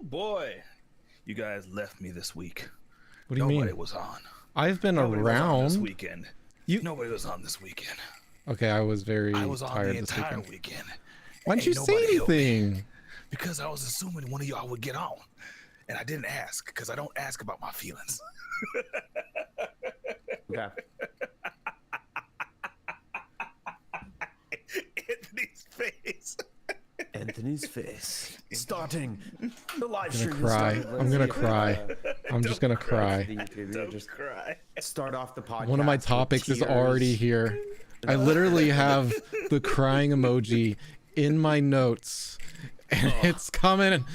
boy, you guys left me this week. What do you Nobody mean? was on. I've been Nobody was on this around. weekend. Nobody was on this weekend. Okay, I was very I was on tired the this entire weekend. weekend. Why didn't you say Nobody helped me. anything? Because I was assuming one of y'all would get on. And I didn't ask, because I don't ask about my feelings. Okay. Anthony's face. Anthony's face. Starting the live I'm stream. gonna cry. I'm gonna cry. I'm just gonna cry. Don't Just cry. start off the podcast. One of my with topics is tears. already here. I literally have the crying emoji in my notes, and it's coming.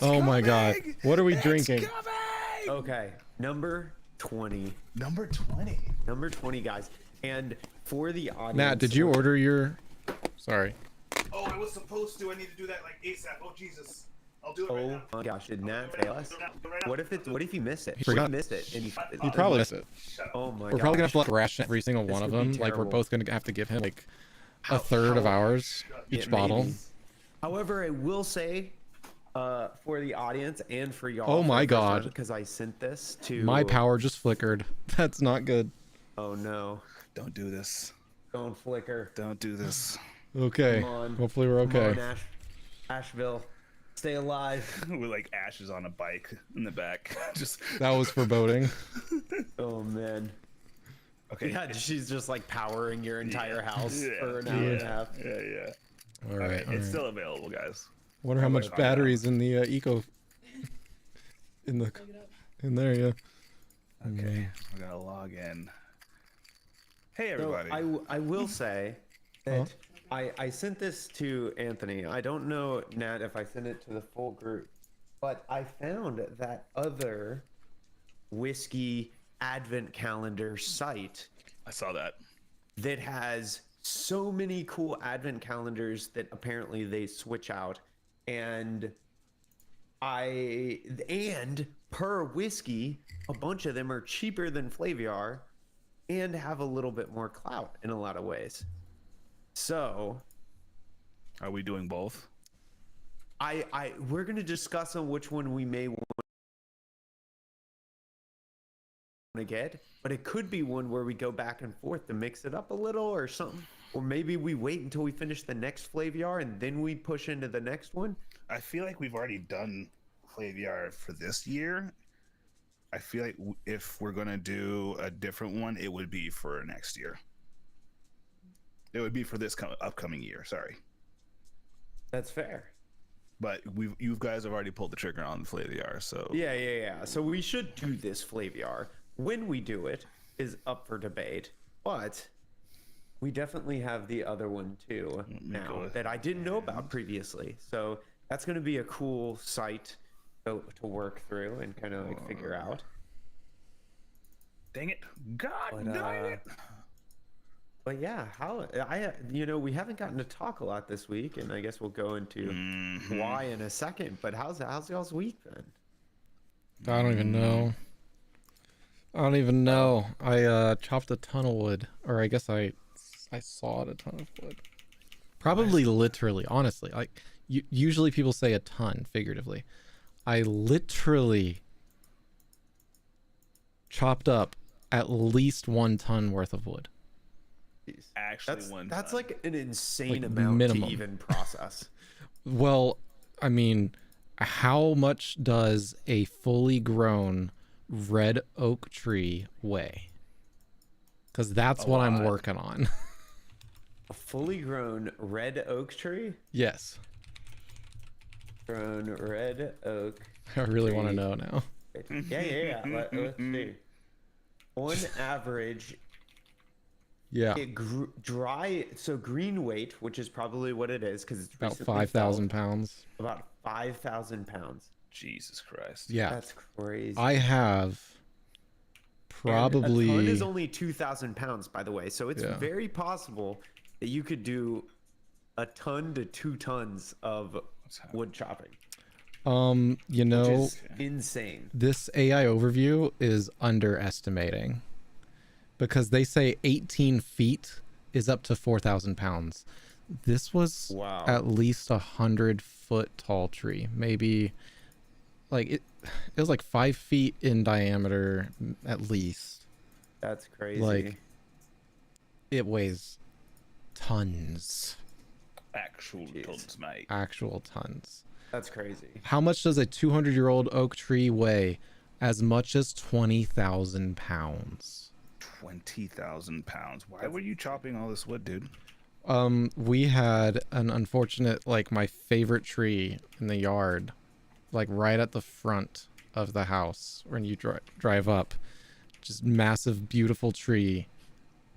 Oh my god. What are we drinking? Okay, number 20. Number 20. Number 20, guys. And for the audience. Nat, did you order your... Sorry. Oh, I was supposed to. I need to do that like ASAP. Oh, Jesus. I'll do it right Oh now. my gosh, did Nat fail us? What if you miss it? forgot. What if you missed it? And You probably missed it. Oh my We're probably gonna have gosh. to like ration every single one of would be them. Like we're terrible. both gonna have to give him like a third of ours each Yeah, bottle. maybe. However, I will say, for the audience and for y'all. Oh my God. Because I sent this to. My power just flickered. That's not good. Oh no! Don't do this. Don't flicker. Don't do this. Okay. Come on. Hopefully we're Come okay. on, Asheville, stay alive. With like ashes on a bike in the back. Just That was foreboding. Oh man. okay. Yeah, she's just like powering your entire house Yeah. for an hour and a half. Yeah. All Okay, right. it's All right. still available, guys. Wonder how much find out. batteries in the eco. In the. In there, yeah. Okay, we gotta log in. Hey, So everybody. I will say that I sent this to Anthony. I don't know, Nat, if I sent it to the full group, but I found that other whiskey advent calendar site I saw that. that has so many cool advent calendars that apparently they switch out, and per whiskey, a bunch of them are cheaper than Flaviar and have a little bit more clout in a lot of ways. So Are we doing both? we're gonna discuss on which one we may want to get, but it could be one where we go back and forth to mix it up a little or something. Or maybe we wait until we finish the next Flaviar and then we push into the next one. I feel like we've already done Flaviar for this year. I feel like if we're gonna do a different one, it would be for next year. It would be for this upcoming year. Sorry, That's fair. but you guys have already pulled the trigger on the Flaviar, so Yeah. So we should do this Flaviar. When we do it is up for debate, but we definitely have the other one too now that I didn't know about previously. So that's going to be a cool site to work through and kind of like figure out. Dang it! God But, darn it! But yeah, we haven't gotten to talk a lot this week, and I guess we'll go into why in a second. But how's y'all's week been? I don't even know. I chopped a ton of wood, or I guess I sawed a ton of wood. Probably literally, honestly. Like usually people say a ton figuratively. I literally chopped up at least 1 ton worth of wood. Actually, That's like an insane Like, amount minimum. to even process. Well, I mean, how much does a fully grown red oak tree weigh? Because that's what I'm lot. working on. A fully grown red oak tree? Yes. Grown red oak. I really want to Tree. know now. Yeah. Let's see. On average, Yeah. so green weight, which is probably what it is, because it's About recently 5,000 fell, pounds. About 5,000 pounds. Jesus Christ! Yeah. That's crazy. I have probably. And a ton is only 2,000 pounds, by the way. So it's Yeah. very possible that you could do a ton to 2 tons of wood chopping, You which know, is insane. this AI overview is underestimating because they say 18 feet is up to 4,000 pounds. This was Wow. at least 100-foot tall tree. Maybe like it was like 5 feet in diameter at least. That's crazy. Like, it weighs tons, Actual Jeez. tons, mate. actual tons. That's crazy. How much does a 200-year-old oak tree weigh? As much as 20,000 pounds. 20,000 pounds. Why were you chopping all this wood, dude? We had an unfortunate, like, my favorite tree in the yard, like right at the front of the house when you drive up. Just massive, beautiful tree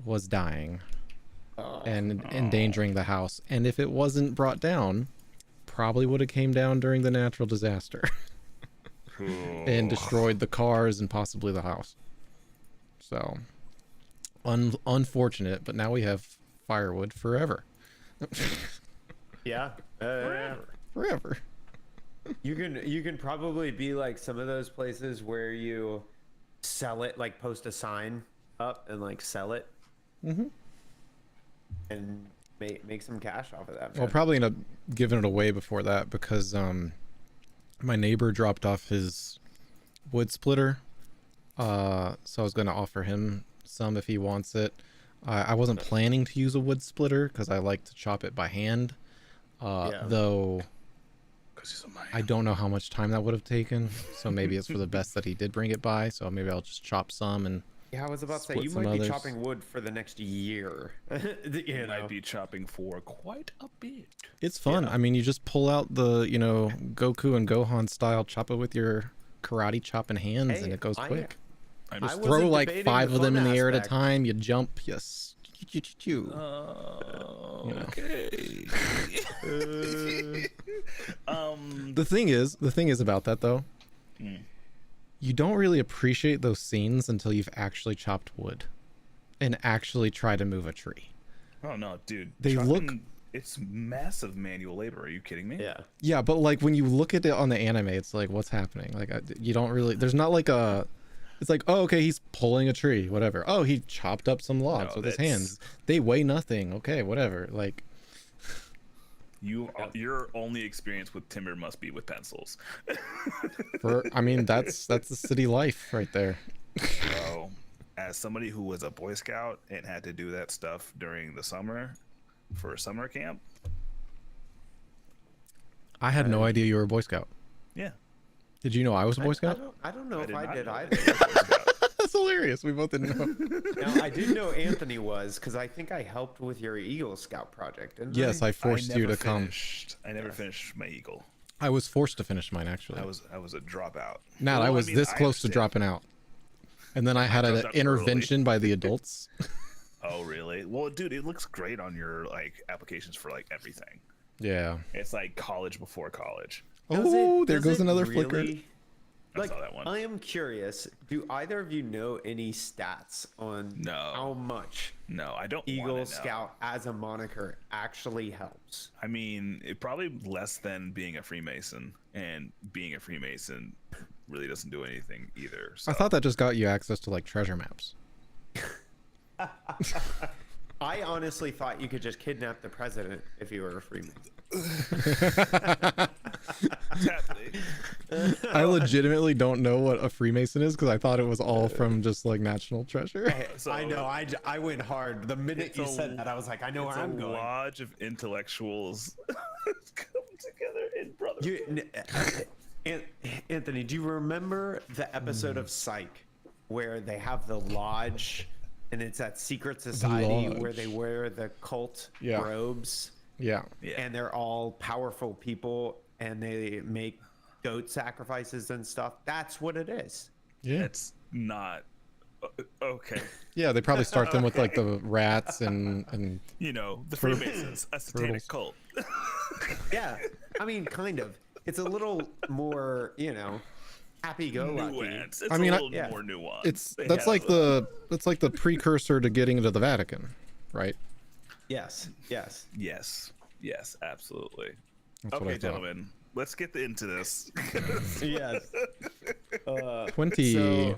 was dying and endangering the house. And if it wasn't brought down, probably would have came down during the natural disaster and destroyed the cars and possibly the house. So, unfortunate, but now we have firewood forever. Yeah. Forever. You can probably be like some of those places where you sell it, like post a sign up and like sell it, and make some cash off of that. I'll Man. probably end up giving it away before that because my neighbor dropped off his wood splitter, so I was going to offer him some if he wants it. I wasn't planning to use a wood splitter because I like to chop it by hand, though I don't know how much time that would have taken, so maybe it's for the best that he did bring it by, so maybe I'll just chop some. And Yeah, I was about to say split you some might be others. chopping wood for the next year. You Might know? be chopping for quite a bit. it's fun. I mean, you just pull out the, Goku and Gohan style, chop it with your karate chopping hands, and Hey, it goes I- quick. I'm I just was- Throw wasn't like debating 5 the of them in fun the air at a aspect. time. You jump. Yes. okay. The thing is about that though, you don't really appreciate those scenes until you've actually chopped wood and actually try to move a tree. Oh no, dude. They look- It's massive manual labor. Are you kidding me? Yeah. Yeah, but like when you look at it on the anime, it's like, what's happening? Like you don't really. There's not like a. It's like, oh, okay, he's pulling a tree, whatever. Oh, he chopped up some logs No, with his that's- hands. They weigh nothing. Okay, whatever. Like, Your only experience with timber must be with pencils. I mean, that's the city life right there. So, as somebody who was a Boy Scout and had to do that stuff during the summer for summer camp, I had no idea you were a Boy Scout. yeah, Did you know I was a Boy Scout? I don't know if did I not did know either. That's hilarious. We both didn't know. Now, I did know Anthony was because I think I helped with your Eagle Scout project. Didn't Yes, I forced you never to come. finished. I never finished my eagle. I was forced to finish mine actually. I was a dropout. Nat, Well, I was mean, this I close to understand. dropping out, and then I had dropped an out early. intervention by the adults. Oh really? Well, dude, it looks great on your like applications for like everything. Yeah. It's like college before college. Oh, there does goes it another flicker. really- I Like, saw that one. I am curious. Do either of you know any stats on No. how much No, I don't. Eagle wanna know. Scout as a moniker actually helps? I mean, it probably less than being a Freemason, and being a Freemason really doesn't do anything either. So. I thought that just got you access to like treasure maps. I honestly thought you could just kidnap the president if you were a Freemason. It's happening. I legitimately don't know what a Freemason is because I thought it was all from just like National Treasure. So- I know. I went hard the minute It's you a- said that. I was like, I know where It's I'm a going. lodge of intellectuals come together in brotherhood. Anthony, do you remember the episode of Psych where they have the lodge and it's that secret society where lodge. they wear the cult Yeah. robes Yeah. Yeah. and they're all powerful people and they make goat sacrifices and stuff? That's what it is. Yeah. It's not okay. Yeah, they probably start them with like the rats and You know, the Freemasons, a satanic cult. Yeah. I mean, kind of. It's a little more, happy-go-lucky. Nuance. It's I mean, a I- little yeah. more nuanced. it's They that's have like the precursor to getting into the Vatican, right? Yes. Yes. Yes, absolutely. That's what I Okay, thought. gentlemen, let's get into this. Yes. 20.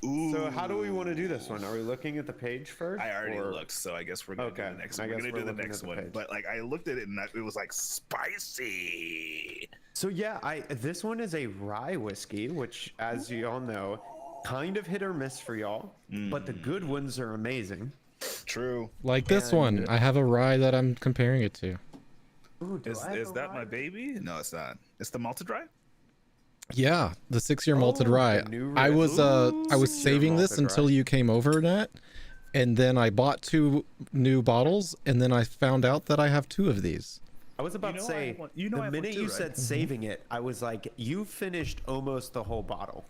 Ooh. So how do we want to do this one? Are we looking at the page first? I already or- looked, so I guess we're gonna do Okay, the next I one. We're guess gonna do we're the looking next at the one. page. But like I looked at it and it was like spicy. So yeah, this one is a rye whiskey, which, as you all know, kind of hit or miss for y'all. But the good ones are amazing. True. Like this And- one. I have a rye that I'm comparing it to. Ooh, do I have Is a that rye? my baby? No, it's not. It's the malted dry. Yeah, the 6-year malted Oh, rye. the new I red- was I was 6-year saving this malted until rye. you came over, Nat, and then I bought 2 new bottles, and then I found out that I have 2 of these. I was about You to know I say, have one- you know I the have one minute too, you right? said saving it, I was like, you finished almost the whole bottle.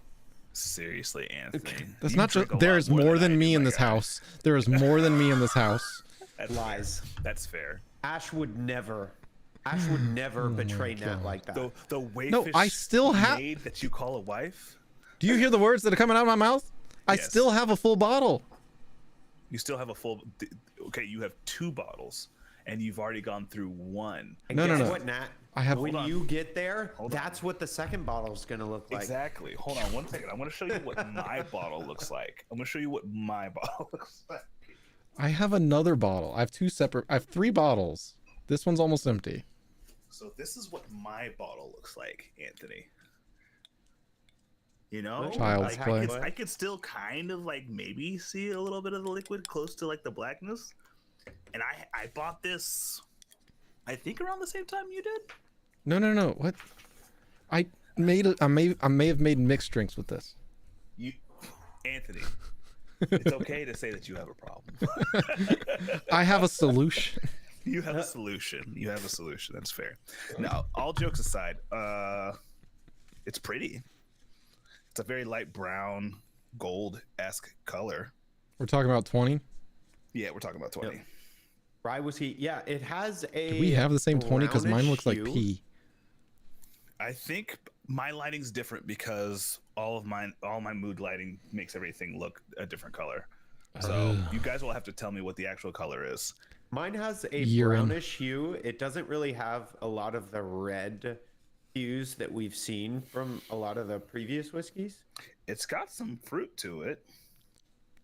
Seriously, Anthony. That's You not drink just. a There lot is more I than do, me in my this guy. house. There is more than me in this house. That's Lies. Fair. That's fair. Ash would never betray Nat like that. The way No, I still have- maid that you call a wife. Do you hear the words that are coming out of my mouth? I Yes. still have a full bottle. You still have a full. Okay, you have 2 bottles, and you've already gone through 1. And No, no, guess no. what, Nat? I have- When Hold on. you get there, Hold on. that's what the second bottle's gonna look like. Exactly. Hold on 1 second. I want to show you what my bottle looks like. I'm gonna show you what my bottle looks like. I have another bottle. I have 3 bottles. This one's almost empty. So this is what my bottle looks like, Anthony. You know, Child's play. I could still kind of like maybe see a little bit of the liquid close to like the blackness. And I bought this, I think around the same time you did. No. What? I may have made mixed drinks with this. You, Anthony. It's okay to say that you have a problem. I have a solution. You have a solution. You have a solution. That's fair. Now, all jokes aside, it's pretty. It's a very light brown, gold-esque color. We're talking about 20. Yeah, we're talking about 20. Yep. Rye whiskey. Yeah, it has a. Do we have the same 20? Because mine brownish looks like hue. pea. I think my lighting's different because all my mood lighting makes everything look a different color. So you guys will have to tell me what the actual color is. Mine has a Urine. brownish hue. It doesn't really have a lot of the red hues that we've seen from a lot of the previous whiskeys. It's got some fruit to it.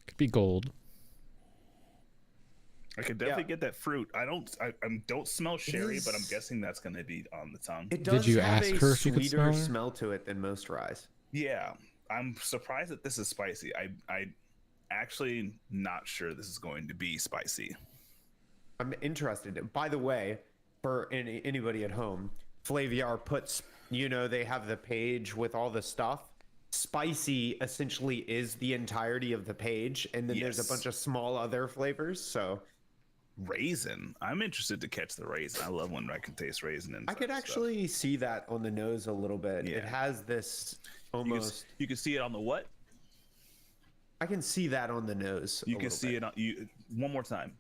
Could be gold. I could definitely get that fruit. I don't smell sherry, but I'm guessing that's going to be on the tongue. It Did does you have ask a her if you could sweeter smell her? smell to it than most ryes. Yeah, I'm surprised that this is spicy. I actually not sure this is going to be spicy. I'm interested. By the way, for anybody at home, Flaviar puts, they have the page with all the stuff. Spicy essentially is the entirety of the page, and then there's a Yes. bunch of small other flavors. So Raisin. I'm interested to catch the raisin. I love when I can taste raisin. I could actually see that on the nose a little bit. It Yeah. has this almost. You can see it on the what? I can see that on the nose. You can see it on you. One more time.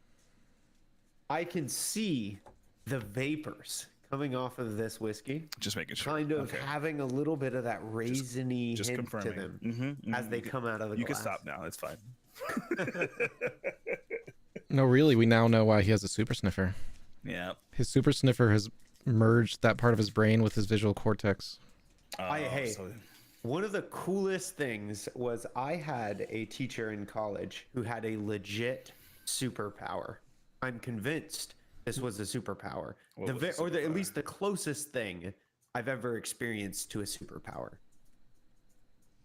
I can see the vapors coming off of this whiskey, Just making sure. kind of Okay. having a little bit of that raisiny Just hint to confirming. them Mhm, as mhm. they come out of the You can glass. stop now. It's fine. No, really, we now know why he has a super sniffer. Yeah. His super sniffer has merged that part of his brain with his visual cortex. Hey, so- one of the coolest things was I had a teacher in college who had a legit superpower. I'm convinced this was a superpower. What was the At superpower? least the closest thing I've ever experienced to a superpower.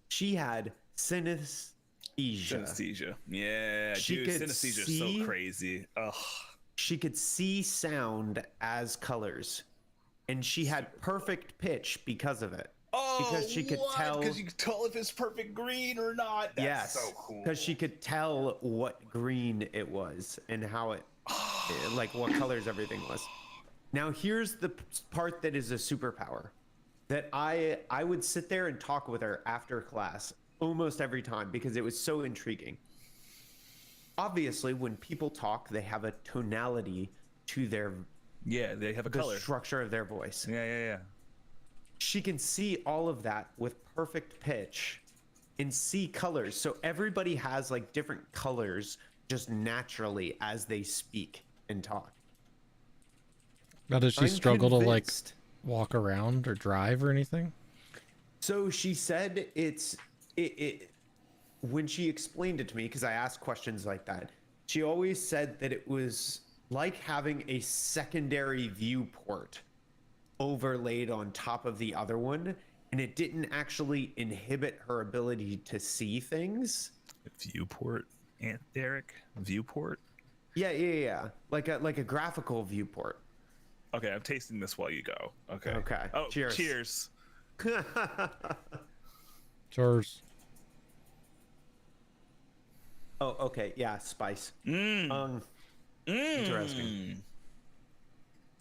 She had synesthesia. Synesthesia. Yeah, She dude, could synesthesia is see- so crazy. Ugh. She could see sound as colors, and she had perfect pitch because of it. Because she could tell. Because you could tell if it's perfect green or not. That's Yes, so cool. because she could tell what green it was and how it, like what colors everything was. Now here's the part that is a superpower that I would sit there and talk with her after class almost every time because it was so intriguing. Obviously, when people talk, they have a tonality to Yeah, they have a the color. structure of their voice. Yeah. She can see all of that with perfect pitch and see colors. So everybody has like different colors just naturally as they speak and talk. Now, does she I'm struggle to like convinced. walk around or drive or anything? So she said when she explained it to me, because I asked questions like that, she always said that it was like having a secondary viewport overlaid on top of the other one, and it didn't actually inhibit her ability to see things. Viewport, Aunt Derek. Viewport. Yeah. Like a graphical viewport. Okay, I'm tasting this while you go. Okay. Okay. Oh, Cheers. cheers. Cheers. Oh, okay. Yeah, spice. Interesting.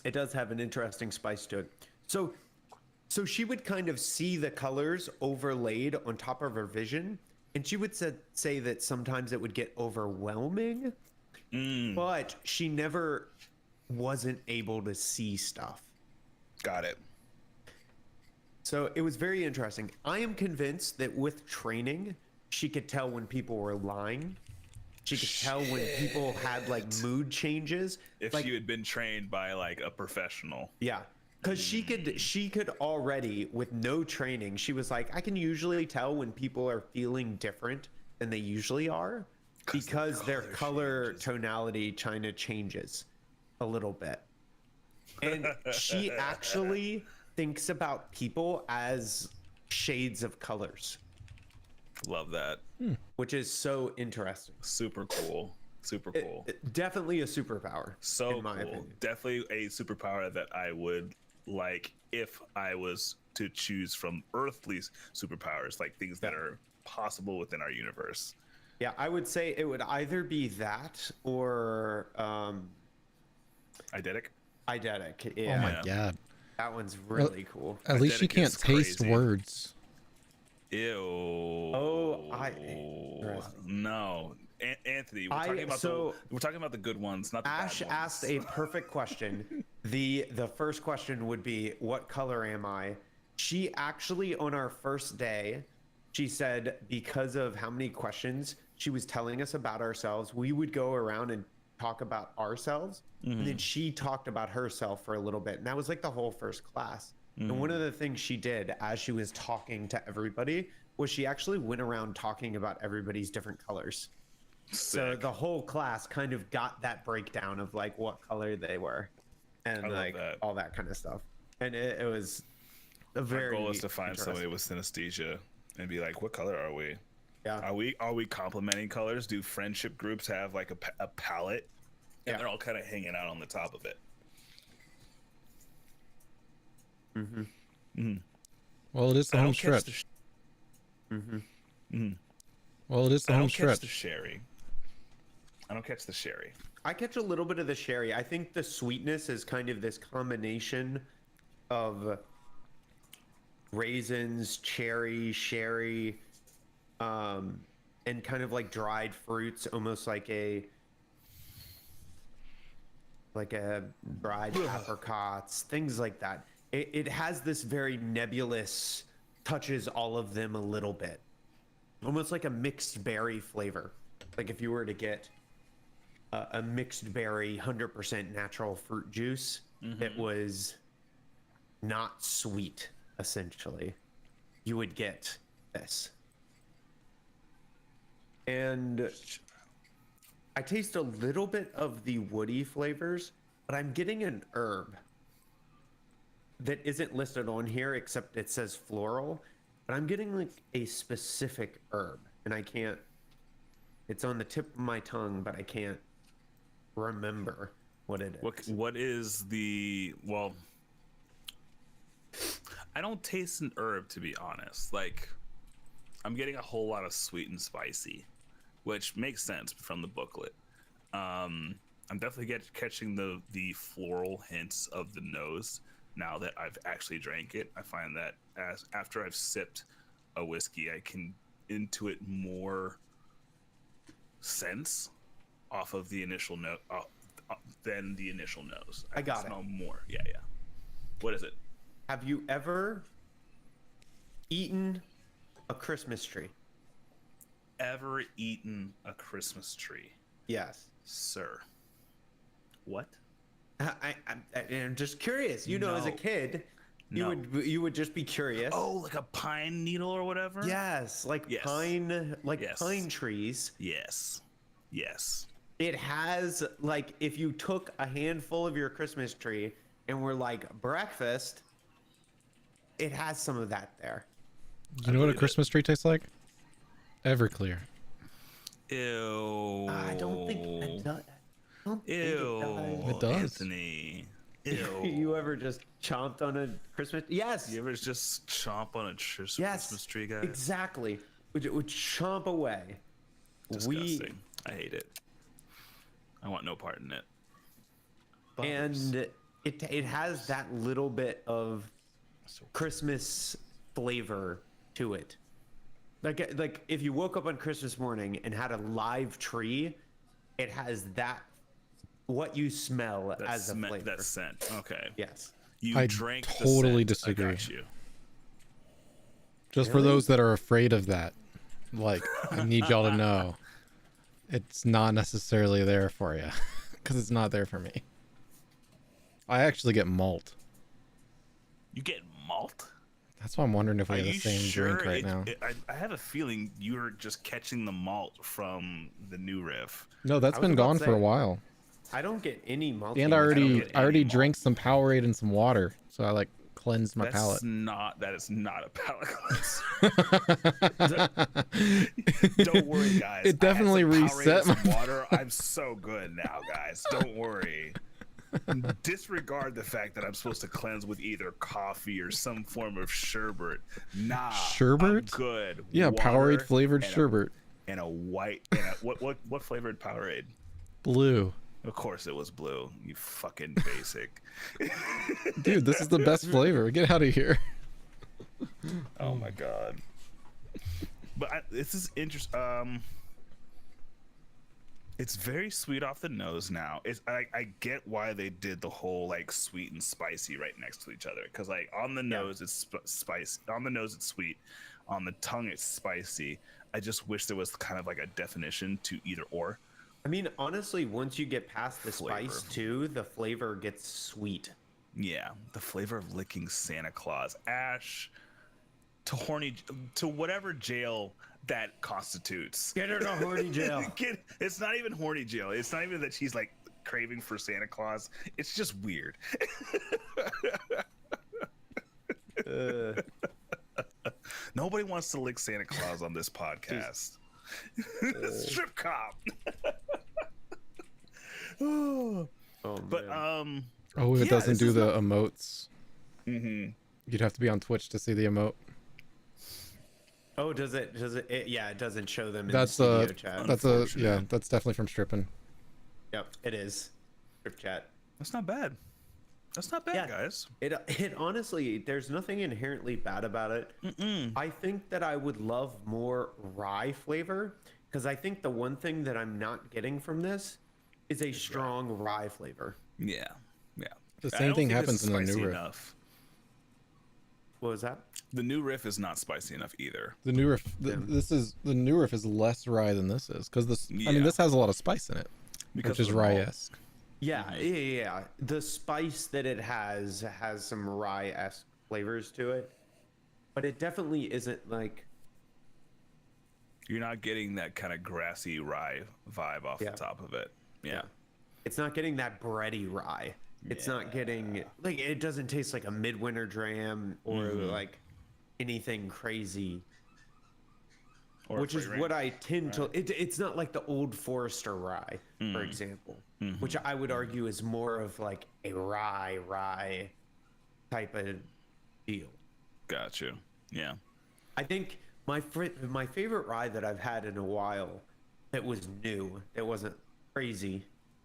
It does have an interesting spice to it. So she would kind of see the colors overlaid on top of her vision, and she would say that sometimes it would get overwhelming, but she never wasn't able to see stuff. Got it. So it was very interesting. I am convinced that with training, she could tell when people were lying. She could tell when people had like mood changes. If like, you had been trained by like a professional. yeah, because she could already, with no training, she was like, I can usually tell when people are feeling different than they usually are because their color tonality kind of changes a little bit. And she actually thinks about people as shades of colors, Love that. which is so interesting. Super cool. Super cool. Definitely a superpower. So in my cool. opinion. Definitely a superpower that I would like if I was to choose from earthly superpowers, like things that are possible within our universe. Yeah, I would say it would either be that or Eidetic? eidetic. Oh Yeah, my god. that one's really cool. At least she Eidetic can't is taste crazy. words. Ew. Oh, no. Anthony, we're talking about the good ones, not the Ash bad ones. asked a perfect question. The first question would be, what color am I? She actually, on our first day, she said because of how many questions she was telling us about ourselves, we would go around and talk about ourselves. And then she talked about herself for a little bit. And that was like the whole first class. And one of the things she did as she was talking to everybody was she actually went around talking about everybody's different colors. So Sick. the whole class kind of got that breakdown of like what color they were and I love like that. all that kind of stuff. And it was a My very goal is to find interesting. somebody with synesthesia and be like, what color are we? Yeah. Are we complementing colors? Do friendship groups have like a palette? And Yeah. they're all kind of hanging out on the top of it. Well, it is the I home don't catch stretch. the Well, it is the I home don't catch the stretch. sherry. I don't catch the sherry. I catch a little bit of the sherry. I think the sweetness is kind of this combination of raisins, cherry, sherry, and kind of like dried fruits, almost like a dried apricots, things like that. It has this very nebulous, touches all of them a little bit, almost like a mixed berry flavor. Like if you were to get a mixed berry 100% natural fruit juice that was not sweet, essentially, you would get this. And I taste a little bit of the woody flavors, but I'm getting an herb that isn't listed on here except it says floral, but I'm getting like a specific herb and I can't, it's on the tip of my tongue, but I can't remember what it is. What is the, well, I don't taste an herb, to be honest. Like, I'm getting a whole lot of sweet and spicy, which makes sense from the booklet. I'm definitely catching the floral hints of the nose now that I've actually drank it. I find that after I've sipped a whiskey, I can intuit more sense off of the initial note than the initial nose. I got can it. smell more. Yeah. What is it? Have you ever eaten a Christmas tree? Ever eaten a Christmas tree, Yes. sir? What? I'm just curious. You know, as a No. kid, No. You would just be curious. Oh, like a pine needle or whatever? Yes, like Yes. pine trees. Yes. Yes. It has like if you took a handful of your Christmas tree and were like breakfast, it has some of that there. You know what a believe it. Christmas tree tastes like? Everclear. Ew. I don't think it does. I don't think Ew. It does. Anthony. Ew. You ever just chomped on a Christmas? Yes. You ever just chomp on a Yes. Christmas tree, guys? Exactly. It would chomp away. Disgusting. I hate it. I want no part in it. And it has that little bit of Christmas flavor to it. Like if you woke up on Christmas morning and had a live tree, it has that what you smell as a flavor. That scent. Okay. Yes. You I drank totally the scent. disagree. I got you. Just for those that are afraid of that, like, I need y'all to know, it's not necessarily there for you, because it's not there for me. I actually get malt. You get malt? That's why I'm wondering if we Are have the you same sure? drink right now. I have a feeling you're just catching the malt from the new riff. No, that's I was been about gone to for a say- while. I don't get any malt. And I already get I already any drank some Powerade and some water, so I like cleansed my palate. That is not a palate cleanse. Don't worry, guys. It definitely I had some reset Powerade and some water. I'm so good now, guys. Don't worry. Disregard the fact that I'm supposed to cleanse with either coffee or some form of sherbet. Nah, Sherbet? I'm good. Yeah, Water Powerade flavored and sherbet. and a white. And what flavored Powerade? Blue. Of course it was blue. You fucking basic. Dude, this is the best flavor. Get out of here. Oh my god. But this is interesting. It's very sweet off the nose now. I get why they did the whole like sweet and spicy right next to each other, because like on the nose it's spice. On the nose it's sweet. On the tongue it's spicy. I just wish there was kind of like a definition to either or. I mean, honestly, once you get past the Flavor. spice too, the flavor gets sweet. Yeah, the flavor of licking Santa Claus, Ash, to whatever jail that constitutes. Get her to horny jail. It's not even horny jail. It's not even that she's like craving for Santa Claus. It's just weird. Nobody wants to lick Santa Claus on this podcast. Strip cop. Oh, But man. Oh, it Yeah, doesn't this do is the emotes. mm-hmm. You'd have to be on Twitch to see the emote. Oh, does it? Yeah, it doesn't show them in That's the a studio chat. that's a Unfortunate. yeah, that's definitely from stripping. Yep, it is. Strip chat. That's not bad. That's not bad, Yeah. guys. It honestly, there's nothing inherently bad about it. I think that I would love more rye flavor, because I think the one thing that I'm not getting from this is a strong rye flavor. Yeah, yeah. The I same don't thing think happens this in is the new spicy riff. enough. What was that? The new riff is not spicy enough either. The new riff, the new riff is less rye than this is, because this. I mean, Yeah. this has a lot of spice in it, Because which is of the malt. rye-esque. Yeah, yeah. The spice that it has some rye-esque flavors to it, but it definitely isn't like. You're not getting that kind of grassy rye vibe off Yeah. the top of it. Yeah. It's not getting that bready rye. It's not getting like it doesn't taste like a midwinter dram or like anything crazy. Or Which is fragrant. what I tend to. It's not like the Old Forester rye, for example, which I would argue is more of like a rye type of deal. Got you. Yeah. I think my favorite rye that I've had in a while that was new, that wasn't crazy,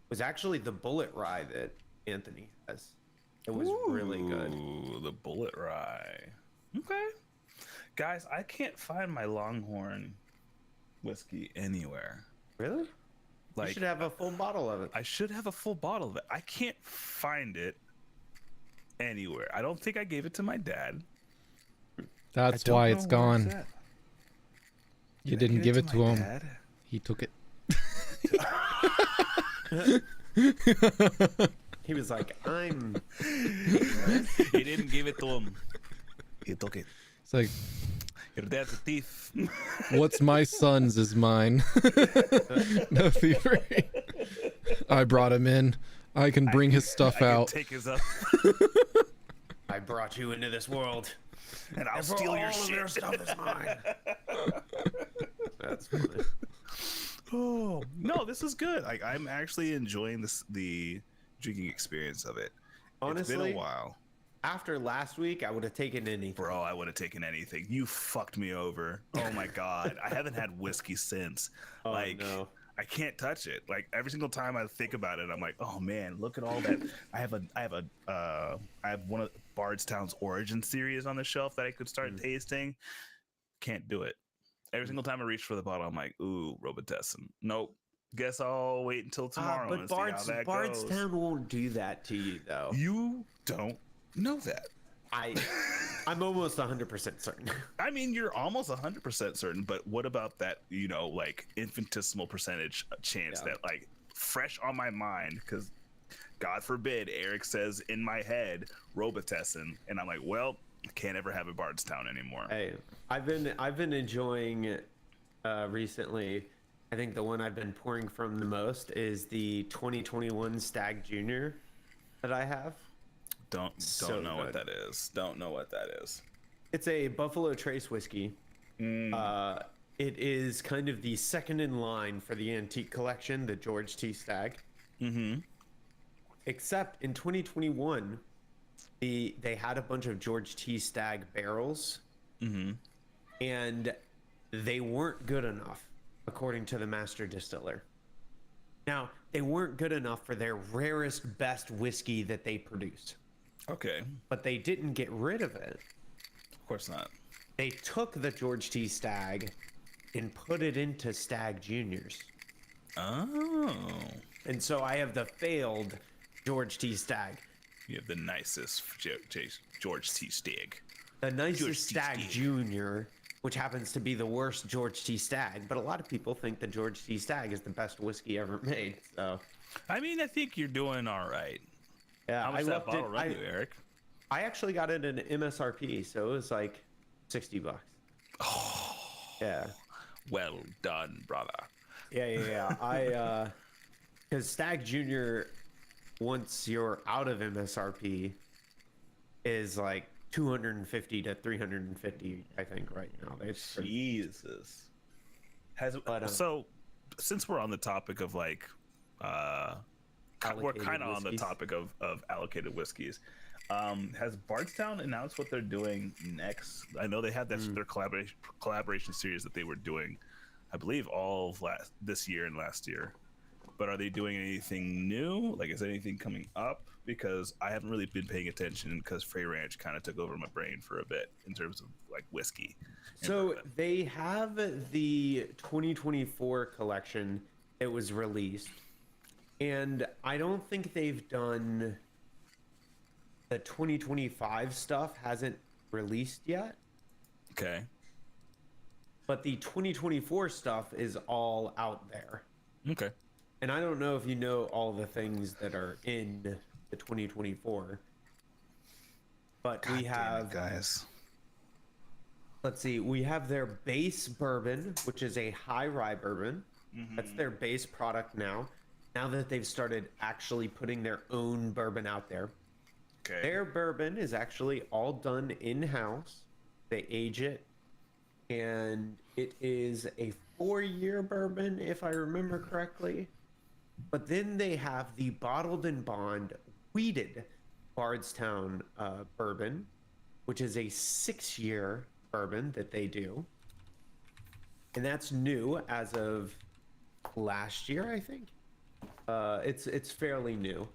was actually the Bullet rye that Anthony has. It was really good. Ooh, the bullet rye. Okay. Guys, I can't find my Longhorn whiskey anywhere. Really? You Like, should have a full bottle of it. I should have a full bottle of it. I can't find it anywhere. I don't think I gave it to my dad. That's I don't why know it's where gone. at. You Did I didn't give it to my him. dad? He took it. He was like, I'm. He didn't give it to him. He took it. It's like, Your dad's a thief. what's my son's is mine. No thievery. I brought him in. I can bring his stuff I can out. take his up, I brought you into this world. and I'll And steal your all of your shit. stuff is mine. That's funny. Oh no, this is good. Like I'm actually enjoying the drinking experience of it. It's been Honestly, a while, after last week, I would have taken anything. bro. I would have taken anything. You fucked me over. Oh my god, I haven't had whiskey since. Oh, Like no. I can't touch it. Like every single time I think about it, I'm like, oh man, look at all that. I have one of Bardstown's Origin series on the shelf that I could start tasting. Can't do it. Every single time I reach for the bottle, I'm like, ooh, Robitussin. Nope. Guess I'll wait until tomorrow and But see how that goes. Bardstown won't do that to you, though. You don't know that. I'm almost 100% certain. I mean, you're almost 100% certain, but what about that, like infinitesimal percentage chance Yeah. that like fresh on my mind, because God forbid Eric says in my head Robitussin, and I'm like, well, I can't ever have a Bardstown anymore. Hey, I've been enjoying recently. I think the one I've been pouring from the most is the 2021 Stag Junior that I have. Don't So know what good. that is. Don't know what that is. It's a Buffalo Trace whiskey. It is kind of the second in line for the antique collection, the George T. Stag. Mm-hmm. Except in 2021, they had a bunch of George T. Stag barrels, and they weren't good enough, according to the master distiller. Now, they weren't good enough for their rarest, best whiskey that they produced, Okay. but they didn't get rid of it. Of course not. They took the George T. Stag and put it into Stag Juniors. Oh. And so I have the failed George T. Stag. You have the nicest George T. Stag. The nicest George T. Stag Stag. Junior, which happens to be the worst George T. Stag, but a lot of people think the George T. Stag is the best whiskey ever made. So I mean, I think you're doing all right. yeah, How much I that loved bottle it. run you, Eric? I actually got it in MSRP, so it was like $60. Oh, Yeah, well done, brother. yeah. Because Stag Junior, once you're out of MSRP, is like 250 to 350, I think, right now. It's pretty- Jesus. But, So, since we're on the topic of like, we're Allocated kind of on the whiskeys. topic of allocated whiskeys. Has Bardstown announced what they're doing next? I know they had their collaboration series that they were doing, I believe, all of this year and last year. But are they doing anything new? Like, is anything coming up? Because I haven't really been paying attention because Frey Ranch kind of took over my brain for a bit in terms of like whiskey. and So bourbon. they have the 2024 collection that was released, and I don't think they've done the 2025 stuff. Hasn't released yet, Okay. but the 2024 stuff is all out there. Okay. And I don't know if you know all the things that are in the 2024, but God we damn it, have, guys. let's see, we have their base bourbon, which is a high rye bourbon. That's their base product now. Now that they've started actually putting their own bourbon out there. Okay. Their bourbon is actually all done in-house. They age it, and it is a 4-year bourbon, if I remember correctly. But then they have the bottled and bond wheated Bardstown bourbon, which is a 6-year bourbon that they do. And that's new as of last year, I think. It's fairly new.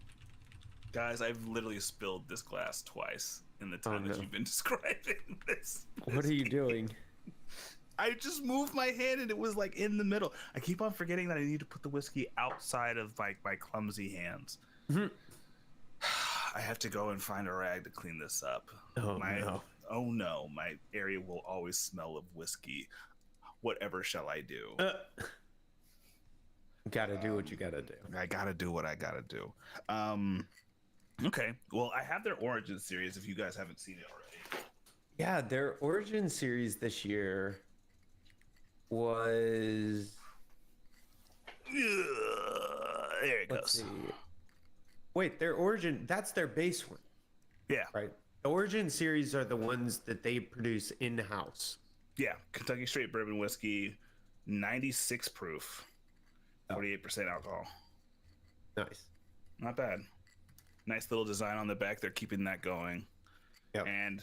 Guys, I've literally spilled this glass twice in the time that no. you've been describing this. What are you doing? I just moved my hand and it was like in the middle. I keep on forgetting that I need to put the whiskey outside of my clumsy hands. I have to go and find a rag to clean this up. Oh, no. Oh no, my area will always smell of whiskey. Whatever shall I do? Gotta do what you gotta do. I gotta do what I gotta do. Okay. Well, I have their Origin series. If you guys haven't seen it already. Yeah, their Origin series this year was. There it Let's goes. see. Wait, their Origin, that's their base one, Yeah. right? The Origin series are the ones that they produce in-house. Yeah. Kentucky Straight Bourbon Whiskey, 96 proof, 48% alcohol. Nice. Not bad. Nice little design on the back. They're keeping that going. Yep. And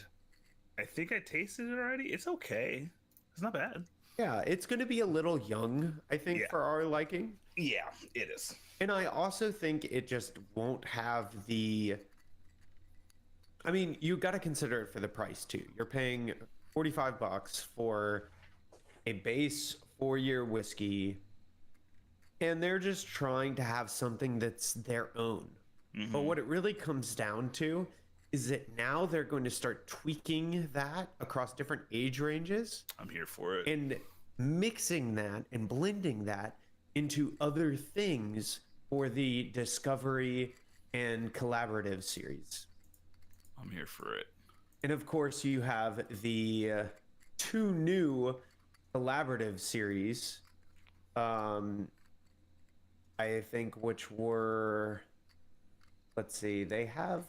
I think I tasted it already. It's okay. It's not bad. Yeah, it's going to be a little young, I think, Yeah. for our liking. Yeah, it is. And I also think it just won't have the. I mean, you got to consider it for the price too. You're paying $45 for a base 4-year whiskey, and they're just trying to have something that's their own. But what it really comes down to is that now they're going to start tweaking that across different age ranges I'm here for it. and mixing that and blending that into other things for the Discovery and Collaborative series. I'm here for it. And of course, you have the 2 new Collaborative series, I think, which were, let's see, they have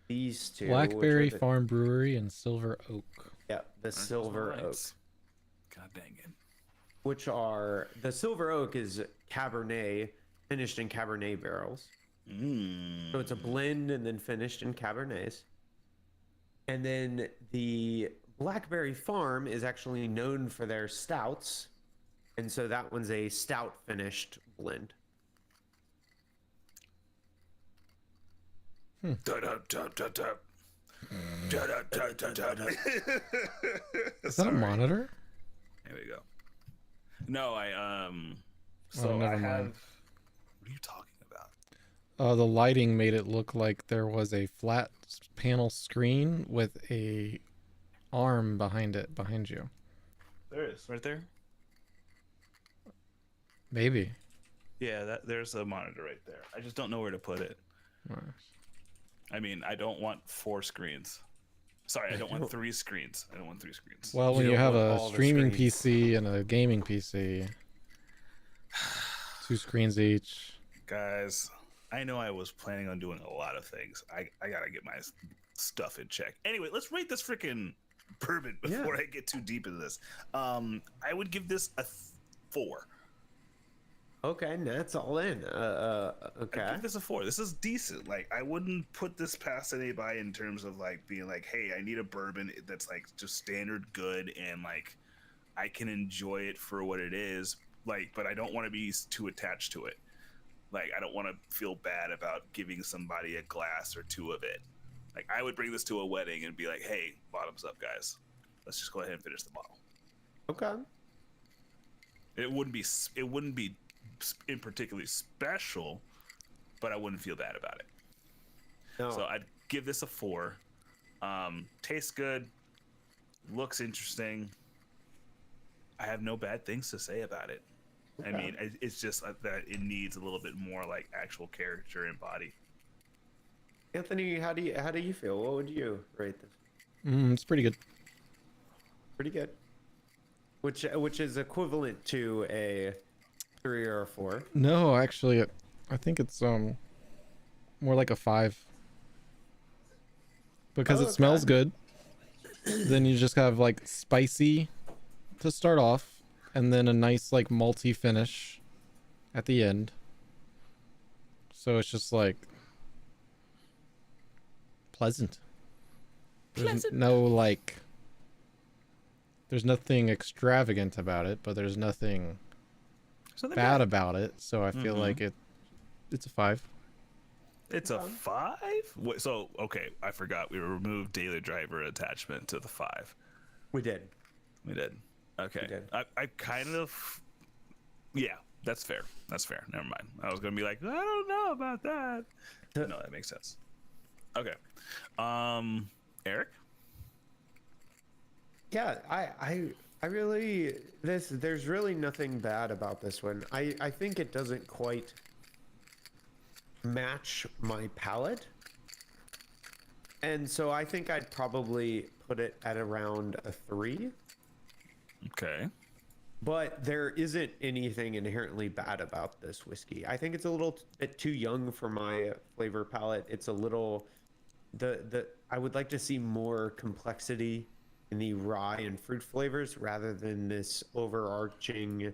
these 2. which are Blackberry the- Farm Brewery and Silver Oak. Yeah, the Silver Oak. God dang it. Which are the Silver Oak is Cabernet finished in Cabernet barrels. So it's a blend and then finished in Cabernets. And then the Blackberry Farm is actually known for their stouts. And so that one's a stout finished blend. Da-da-da-da-da. Is that a monitor? There we go. No, so never I have. mind. What are you talking about? The lighting made it look like there was a flat panel screen with a arm behind it, behind you. There it is, right there. Maybe. Yeah, there's a monitor right there. I just don't know where to put it. I mean, I don't want 4 screens. Sorry, I don't want 3 screens. I don't want 3 screens. Well, when You you don't have want a all the streaming screens. PC and a gaming PC, 2 screens each. Guys, I know I was planning on doing a lot of things. I gotta get my stuff in check. Anyway, let's rate this freaking bourbon before I get too deep into this. I would give this a 4. Okay, and that's all in. Okay. I'd give this a 4. This is decent. Like, I wouldn't put this past anybody in terms of like being like, hey, I need a bourbon that's like just standard good and like I can enjoy it for what it is. Like, but I don't want to be too attached to it. Like, I don't want to feel bad about giving somebody a glass or 2 of it. Like, I would bring this to a wedding and be like, hey, bottoms up, guys. Let's just go ahead and finish the bottle. Okay. It wouldn't be in particularly special, but I wouldn't feel bad about it. No. So I'd give this a 4. Tastes good, looks interesting. I have no bad things to say about it. I mean, it's just that it needs a little bit more like actual character and body. Anthony, how do you feel? What would you rate this? It's pretty good. Pretty good. Which is equivalent to a 3 or a 4. No, actually, I think it's more like a 5. Because Oh, it smells okay. good. Then you just have like spicy to start off, and then a nice like malty finish at the end. So it's just like pleasant. There's no like. There's nothing extravagant about it, but there's nothing bad about it. So I feel like it's a 5. It's a 5? So, okay, I forgot we removed daily driver attachment to the 5. We did. We did. Okay. did. I kind of. Yeah, that's fair. That's fair. Never mind. I was going to be like, I don't know about that. No, that makes sense. Okay. Eric? Yeah, I really there's really nothing bad about this one. I think it doesn't quite match my palate, And so I think I'd probably put it at around a 3. Okay. But there isn't anything inherently bad about this whiskey. I think it's a little bit too young for my flavor palette. It's a little I would like to see more complexity in the rye and fruit flavors rather than this overarching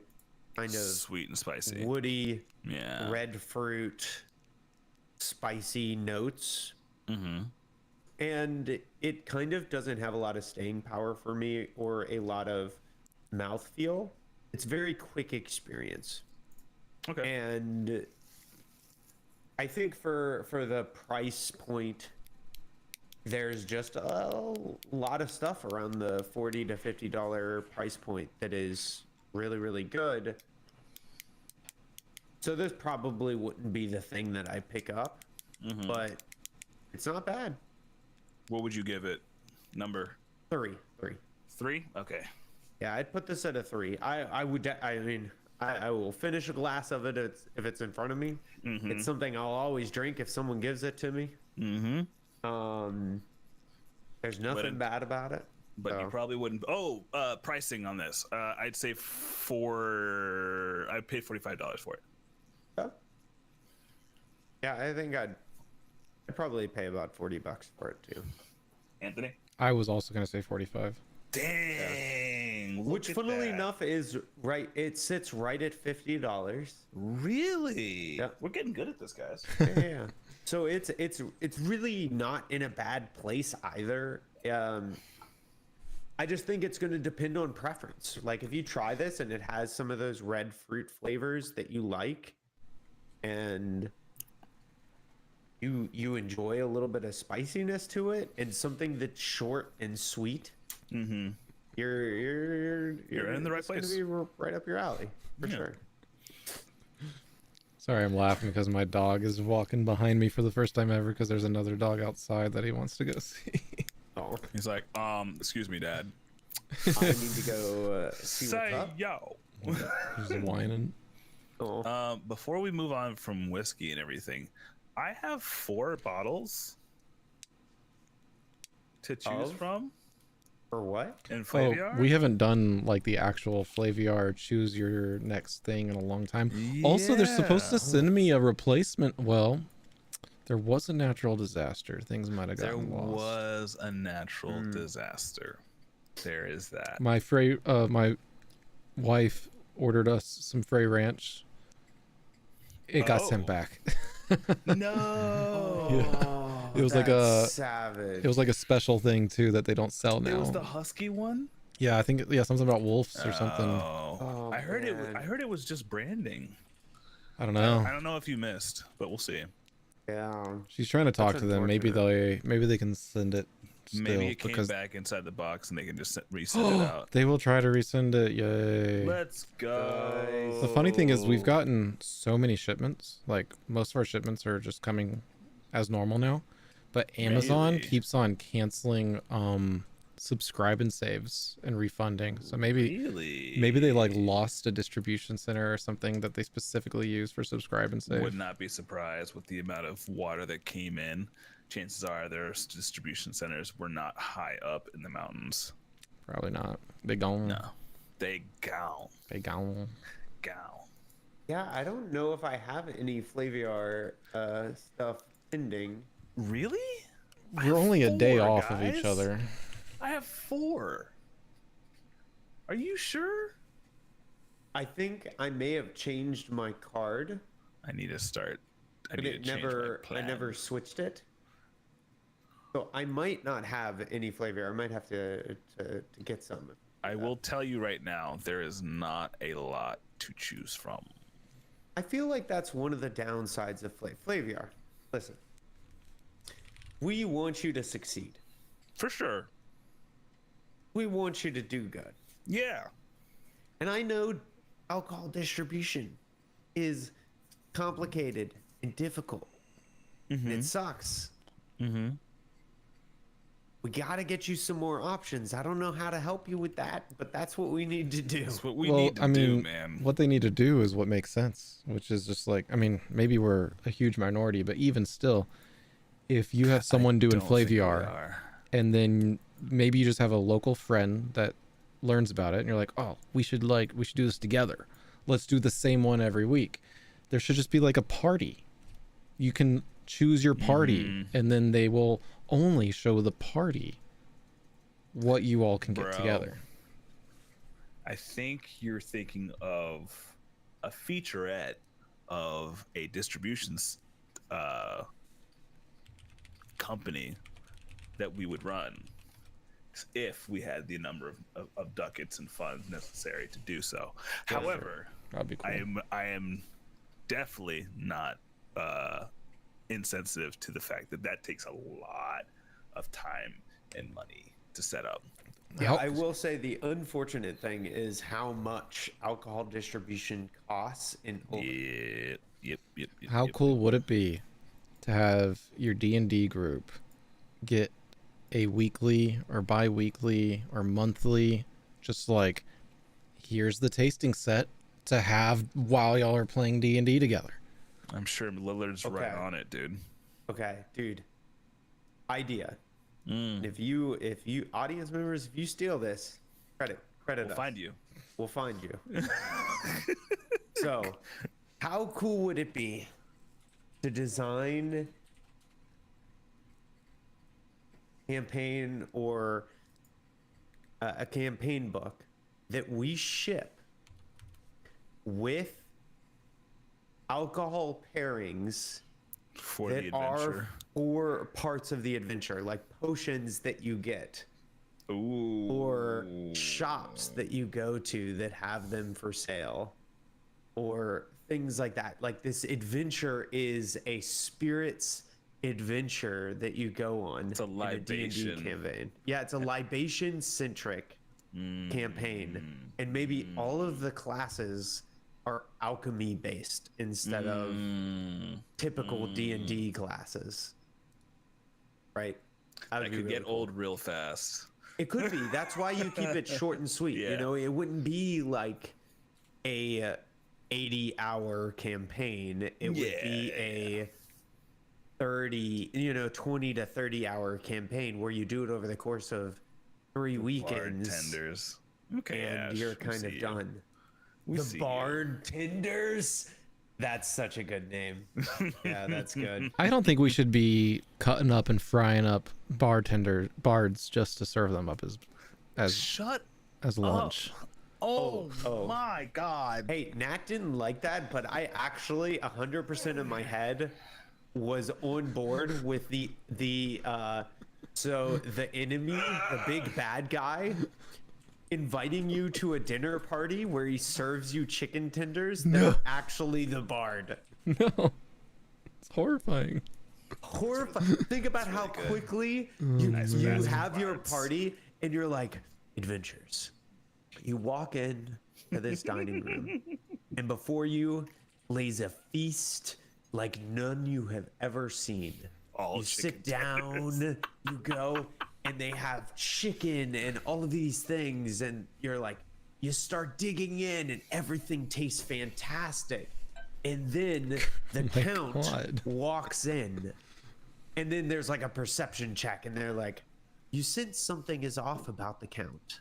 kind of Sweet and spicy. woody, Yeah. red fruit, spicy notes. Mm-hmm. And it kind of doesn't have a lot of staying power for me or a lot of mouthfeel. It's very quick experience. Okay. And I think for the price point, there's just a lot of stuff around the $40 to $50 price point that is really, really good. So this probably wouldn't be the thing that I pick up, but it's not bad. What would you give it? Number 3. 3? Okay. Yeah, I'd put this at a 3. I will finish a glass of it if it's in front of me. It's something I'll always drink if someone gives it to me. Mm-hmm. There's nothing bad about it. But you probably wouldn't. Oh, pricing on this. I'd say I paid $45 for it. Yeah, I think I'd probably pay about $40 for it too. Anthony? I was also gonna say 45. Dang. Which, funnily enough, is right. It sits right at $50. Really? Yeah. We're getting good at this, guys. Yeah. So it's really not in a bad place either. I just think it's going to depend on preference. Like if you try this and it has some of those red fruit flavors that you like, and you enjoy a little bit of spiciness to it, and something that's short and sweet, Mm-hmm. you're in the right it's gonna place. be right up your alley for sure. Sorry, I'm laughing because my dog is walking behind me for the first time ever because there's another dog outside that he wants to go see. Oh, He's like, excuse me, Dad. I need to go see what's Say up. yo. He's whining. Oh. Before we move on from whiskey and everything, I have 4 bottles to choose Of? from For what? in Oh, Flaviar. we haven't done like the actual Flaviar choose your next thing in a long time. Also, they're supposed Yeah. to send me a replacement. Well, there was a natural disaster. Things might have There gotten lost. was a natural disaster. There is that. My my wife ordered us some Frey Ranch. It got sent Oh. back. No. Oh, It was like that's a- savage. It was like a special thing too that they don't sell now. It was the husky one. Yeah, I think something about wolves or something. Oh, I heard man. I heard it was just branding. I don't know. I don't know if you missed, but we'll see. Yeah. She's trying to talk That's to them. Maybe they can send it still Maybe it came because back inside the box and they can just resend it out. they will try to resend it. Yay. Let's go. The funny thing is we've gotten so many shipments. Like most of our shipments are just coming as normal now. But Amazon Really? keeps on canceling subscribe and saves and refunding. So maybe they like lost a distribution center or something that they specifically use for subscribe and save. Would not be surprised with the amount of water that came in. Chances are their distribution centers were not high up in the mountains. Probably not. They gone. No, they gone. Yeah, I don't know if I have any Flaviar stuff pending. Really? We're only a day 4, off of each guys. other. I have 4. Are you sure? I think I may have changed my card, I need to start. I but need it to change never my I plan. never switched it. So I might not have any Flaviar. I might have to get some. I will tell you right now, there is not a lot to choose from. I feel like that's one of the downsides of Flaviar. Listen, we want you to succeed. For sure. We want you to do good. Yeah. And I know alcohol distribution is complicated and difficult. And it sucks. Mm-hmm. We got to get you some more options. I don't know how to help you with that, but that's what we need to do. That's what we well, need to I mean, do, man. what they need to do is what makes sense, which is just like, I mean, maybe we're a huge minority, but even still, if you have someone doing Don't think we Flaviar, are. and then maybe you just have a local friend that learns about it, and you're like, oh, we should do this together. Let's do the same one every week. There should just be like a party. You can choose your party, and then they will only show the party what you all can get Bro. together. I think you're thinking of a featurette of a distributions company that we would run if we had the number of ducats and funds necessary to do so. However, That'd be cool. I am definitely not insensitive to the fact that takes a lot of time and money to set up. Yeah, Yep. I will say the unfortunate thing is how much alcohol distribution costs in Poland. Yep. How cool would it be to have your D&D group get a weekly or bi-weekly or monthly, just like, here's the tasting set to have while y'all are playing D&D together. I'm sure Lillard's right on it, dude. Okay, dude. Idea. And if you audience members, if you steal this, credit We'll us. find you. We'll find you. So, how cool would it be to design campaign or a campaign book that we ship with alcohol pairings For that the adventure. are for parts of the adventure, like potions that you get Ooh. or shops that you go to that have them for sale or things like that. Like, this adventure is a spirits adventure that you go on. It's a in a D&D libation. campaign. Yeah, it's a libation centric campaign, and maybe all of the classes are alchemy based instead of typical D&D classes. Right? That would That be could really get cool. old real fast. It could be. That's why you keep it short and sweet. Yeah. You know, it wouldn't be like a 80-hour campaign. It would be a 20 to 30 hour campaign where you do it over the course of 3 weekends. Bartenders. Okay. And Ash, you're we kind see of you. done. We The see you. Bartenders. That's such a good name. Yeah, that's good. I don't think we should be cutting up and frying up bards just to serve them up as Shut lunch. Oh, Oh. my god. Hey, Knack didn't like that, but I actually 100% of my head was on board with so the enemy, the big bad guy, inviting you to a dinner party where he serves you chicken tenders. They're actually the bard. No, it's horrifying. Think about how quickly you have your party and you're like, adventures. You walk in to this dining room, and before you lays a feast like none you have ever seen. All You chicken sit down, you go, and they have chicken and all of these things, and you're like, you start digging in, and everything tastes fantastic. And then the count God. walks in, and then there's like a perception check, and they're like, you sense something is off about the count.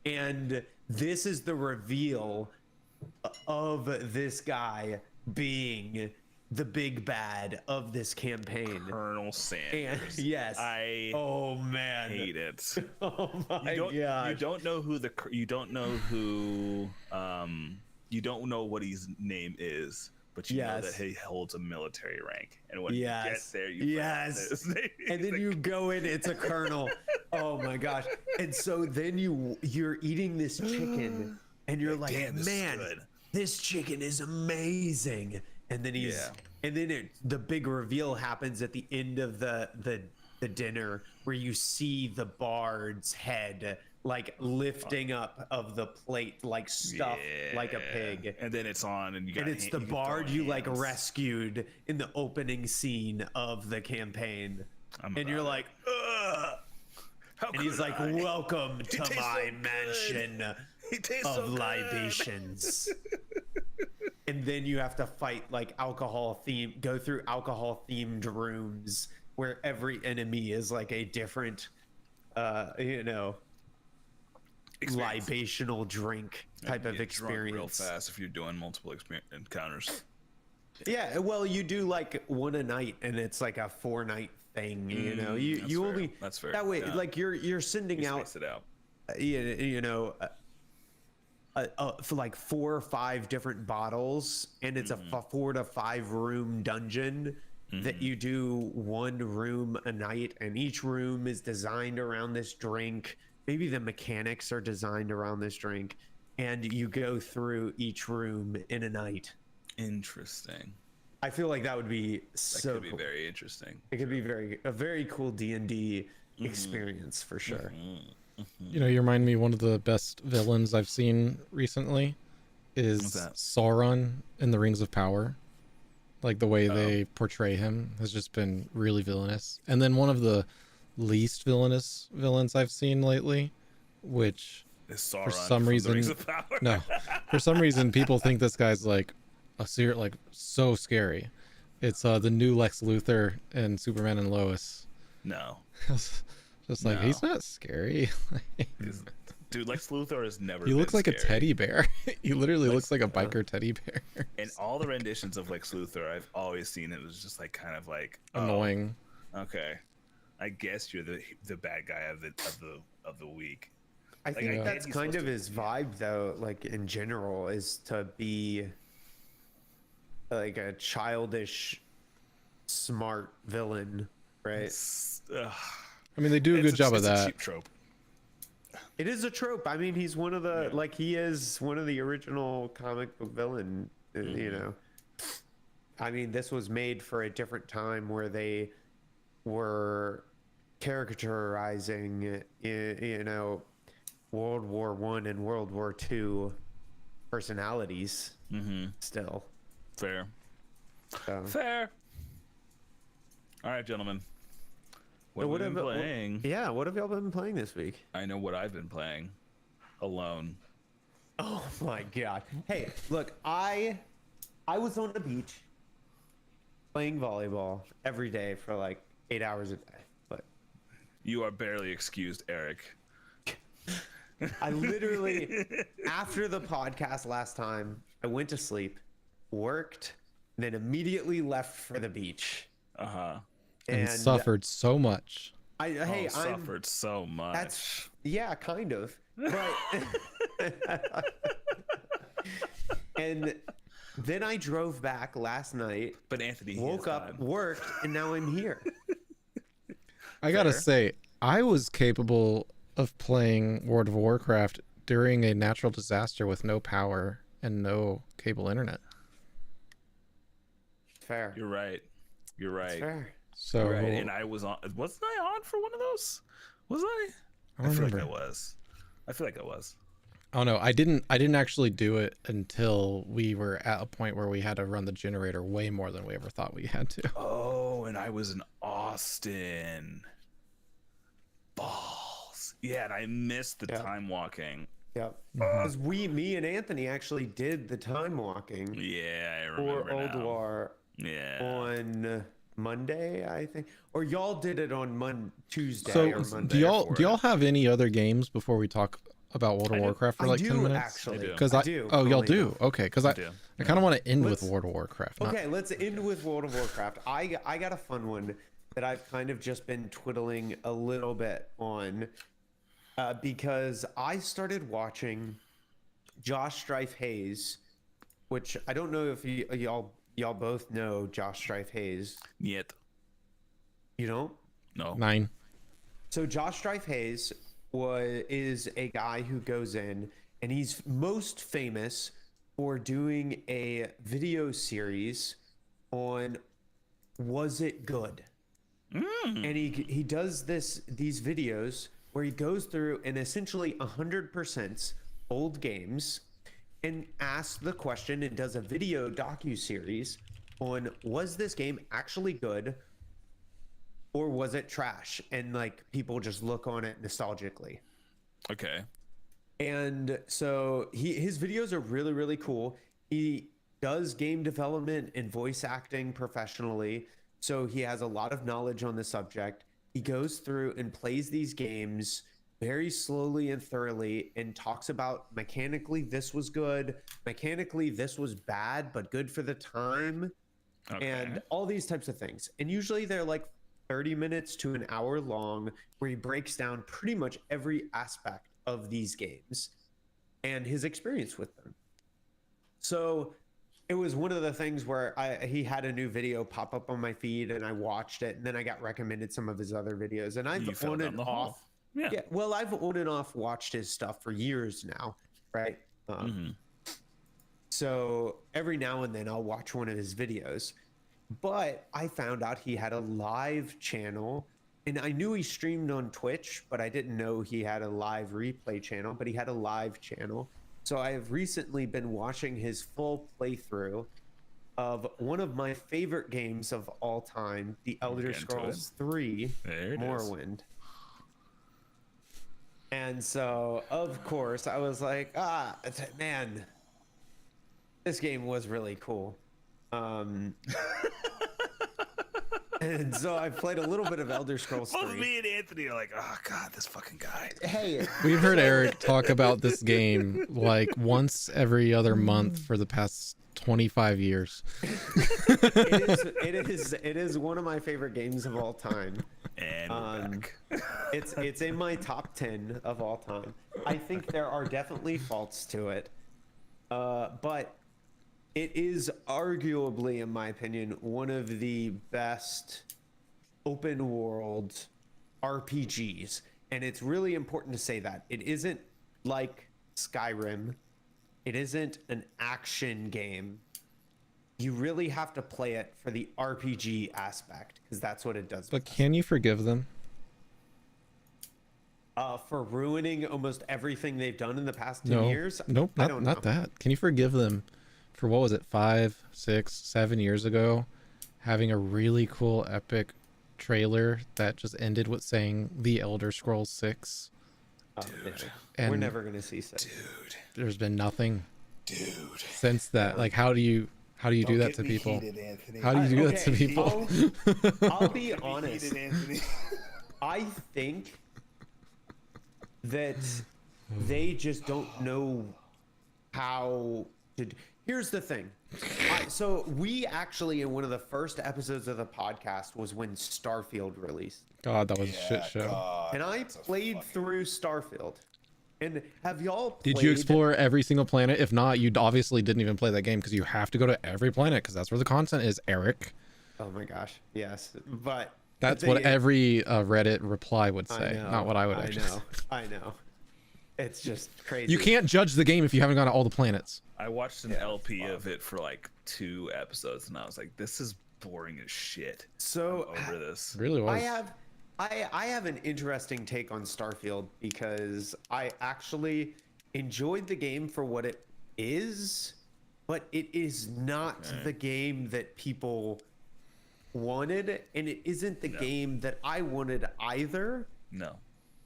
And this is the reveal of this guy being the big bad of this campaign. Colonel And Sanders. yes. I Oh man. hate it. Oh my You gosh. don't know what his name is, but you know that he holds a military rank. And when you get there, you find out Yes. his name. And then you go in, it's a colonel. Oh my gosh. And so then you're eating this chicken and you're like, damn, this is man, good." this chicken is amazing. And then the big reveal happens at the end of the dinner where you see the bard's head like lifting up of the plate, like stuffed like a pig. And then it's on, and It's the bard you like rescued in the opening scene of the campaign. And you're like, ugh. And he's like, welcome to tastes my so good. mansion He tastes of so good. libations. And then you have to fight like go through alcohol themed rooms where every enemy is like a different, you know, Experience. libational drink type You of get drunk real experience. fast if you're doing multiple encounters. Yeah, well, you do like one a night, and it's like a 4-night thing. You know, you that's you fair. only That's fair. that way, Yeah. like you're sending You out, space it out. you know, for like 4 or 5 different bottles, and it's a 4 to 5 room dungeon that you do 1 room a night, and each room is designed around this drink. Maybe the mechanics are designed around this drink, and you go through each room in a night. Interesting. I feel like that would be That so could be cool. very interesting. It could be a very cool D&D experience for sure. You know, you remind me one of the best villains I've seen recently is What's that? Sauron in the Rings of Power. Like the way they portray him has just been really villainous. And then one of the least villainous villains I've seen lately, which Is Sauron some from the reason- Rings of Power? no, for some reason people think this guy's like like so scary. It's the new Lex Luthor and Superman and Lois. No. Just like No. he's not scary. Dude, Lex Luthor has never He looks been like a scary. teddy bear. He literally looks like a biker teddy bear. In all the renditions of Lex Luthor I've always seen, it was just like kind of like Annoying. Okay, I guess you're the bad guy of the week. I Like, think I get that's he's kind supposed of to- his vibe, though. Like in general, is to be like a childish, smart villain, right? Ugh. I mean, they do a It's good job of it's a that. cheap trope. It is a trope. I mean, he's one of the like he is one of the original comic book villain. You know, I mean, this was made for a different time where they were caricaturizing, you know, World War I and World War II personalities. Still, Fair. so. Fair. All right, gentlemen. What So have we been have- playing? Yeah, what have y'all been playing this week? I know what I've been playing. Alone. Oh my god. Hey, look, I was on the beach playing volleyball every day for like 8 hours a day. But You are barely excused, Eric. I literally after the podcast last time, I went to sleep, worked, then immediately left for the beach. Uh-huh. And suffered so much. I'm suffered so much. That's yeah, kind of. But and then I drove back last night, but Anthony, he woke has up, time. worked, and now I'm here. I gotta Fair. say, I was capable of playing World of Warcraft during a natural disaster with no power and no cable internet. Fair. You're right. You're right. Fair. So You're right. And I was on. Wasn't I on for one of those? Was I? I don't feel like I remember. was. I feel like I was. Oh no, I didn't actually do it until we were at a point where we had to run the generator way more than we ever thought we had to. Oh, and I was in Austin. Balls. Yeah, and I missed the Yeah. time walking. Yep. Because me and Anthony actually did the time walking Yeah, I for remember Old now. War Yeah. on Monday, I think, or y'all did it on Tuesday So or Monday. do y'all for do it. y'all have any other games before we talk about World of I do. Warcraft for I like do 10 minutes? actually. I do. Because I do. Oh, y'all funnily do. enough. Okay, because I do. kind of want to end with Let's- World of Warcraft. Not, Okay, let's end with World of Warcraft. I got a fun one that I've kind of just been twiddling a little bit on because I started watching Josh Strife Hayes, which I don't know if y'all both know Josh Strife Hayes. Yet. You don't? No. 9. So Josh Strife Hayes is a guy who goes in, and he's most famous for doing a video series on Was It Good? And he does these videos where he goes through and essentially 100% old games and asks the question and does a video docu-series on was this game actually good or was it trash? And like people just look on it nostalgically. Okay. And so his videos are really, really cool. He does game development and voice acting professionally. So he has a lot of knowledge on the subject. He goes through and plays these games very slowly and thoroughly and talks about mechanically this was good, mechanically this was bad but good for the time, and all these types of things. And usually they're like 30 minutes to an hour long, where he breaks down pretty much every aspect of these games and his experience with them. So it was one of the things where he had a new video pop up on my feed, and I watched it, and then I got recommended some of his other videos, and I've on and off. Yeah, well, I've on and off watched his stuff for years now, right? So every now and then I'll watch one of his videos. But I found out he had a live channel, and I knew he streamed on Twitch, but I didn't know he had a live replay channel, but he had a live channel. So I have recently been watching his full playthrough of one of my favorite games of all time, The Elder Scrolls 3 Morrowind. And so, of course, I was like, man, this game was really cool. And so I played a little bit of Elder Scrolls 3. Both me and Anthony are like, oh god, this fucking guy. Hey, We've heard Eric talk about this game like once every other month for the past 25 years. it is one of my favorite games of all time. And we're back. It's in my top 10 of all time. I think there are definitely faults to it, but it is arguably, in my opinion, one of the best open world RPGs. And it's really important to say that. It isn't like Skyrim. It isn't an action game. You really have to play it for the RPG aspect, because that's what it does. But can you forgive them? For ruining almost everything they've done in the past 10 years? Nope, not that. Can you forgive them for, what was it, 5, 6, 7 years ago, having a really cool epic trailer that just ended with saying The Elder Scrolls 6? Dude, and we're never gonna see 6. Dude, there's been nothing since dude. that. Like, how do you do that to people? How do you do that to people? I'll be honest. I think that they just don't know how to. Here's the thing. So we actually, in one of the first episodes of the podcast, was when Starfield released. God, that was a shit show. God, And I played through Starfield. And have y'all played... Did you explore every single planet? If not, you obviously didn't even play that game, because you have to go to every planet, because that's where the content is, Eric. Oh my gosh, yes. But that's what every Reddit reply would say, not what I would actually say. I know. It's just crazy. You can't judge the game if you haven't gone to all the planets. I watched an LP of it for like 2 episodes, and I was like, this is boring as shit. So I'm over this. It really was. I have an interesting take on Starfield, because I actually enjoyed the game for what it is, but it is not the game that people wanted, and it isn't the game that I wanted either. No.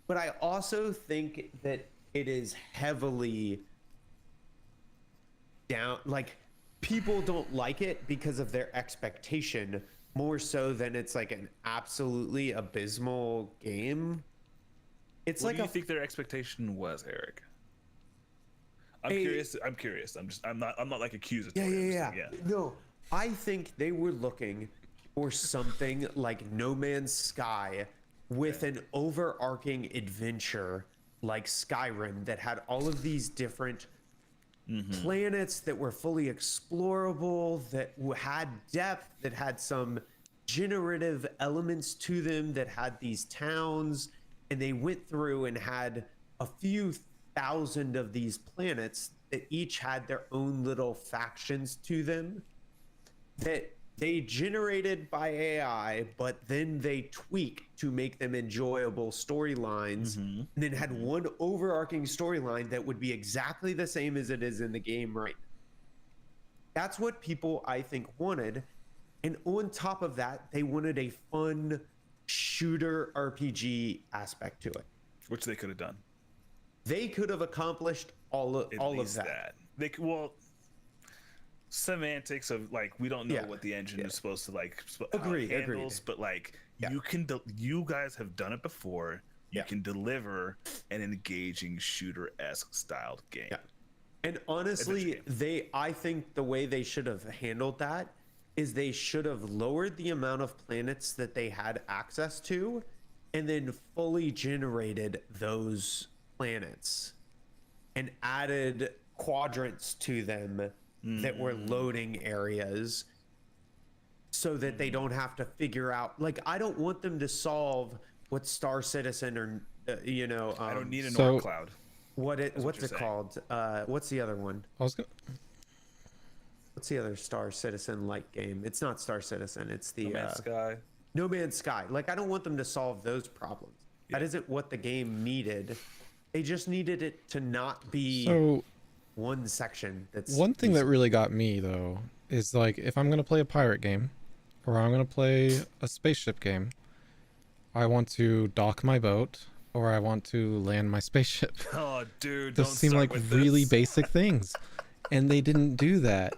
But I also think that it is heavily down, like, people don't like it because of their expectation more so than it's like an absolutely abysmal game. It's What like do you think their expectation was, Eric? I'm curious. I'm not like accusatory. Yeah. No, I think they were looking for something like No Man's Sky with an overarching adventure like Skyrim that had all of these different planets that were fully explorable, that had depth, that had some generative elements to them, that had these towns, and they went through and had a few thousand of these planets that each had their own little factions to them that they generated by AI, but then they tweaked to make them enjoyable storylines, and then had one overarching storyline that would be exactly the same as it is in the game right now. That's what people, I think, wanted. And on top of that, they wanted a fun shooter RPG aspect to it. Which they could have done. They could have accomplished all of that. They could, well, semantics of like we don't know Yeah, what the engine yeah. is supposed to like Agreed, how it handles, agreed. but like Yeah. you guys have done it before. You Yeah. can deliver an engaging shooter-esque styled game. Yeah. And honestly, Adventure I think the way they should have handled that is they should have lowered the amount of planets that they had access to and then fully generated those planets and added quadrants to them that were loading areas so that they don't have to figure out, like, I don't want them to solve what Star Citizen or I don't need an So- orc cloud. what's you're it saying. called, what's the other one? I was gonna, What's the other Star Citizen like game? It's not Star Citizen. It's the No Man's Sky. No Man's Sky. Like, I don't want them to solve those problems. That isn't what the game needed. They just needed it to not be so one section. That's one thing that really got me though is like if I'm gonna play a pirate game or I'm gonna play a spaceship game, I want to dock my boat or I want to land my spaceship. Oh, dude, Those don't seem start like with really this. basic things, and they didn't do that.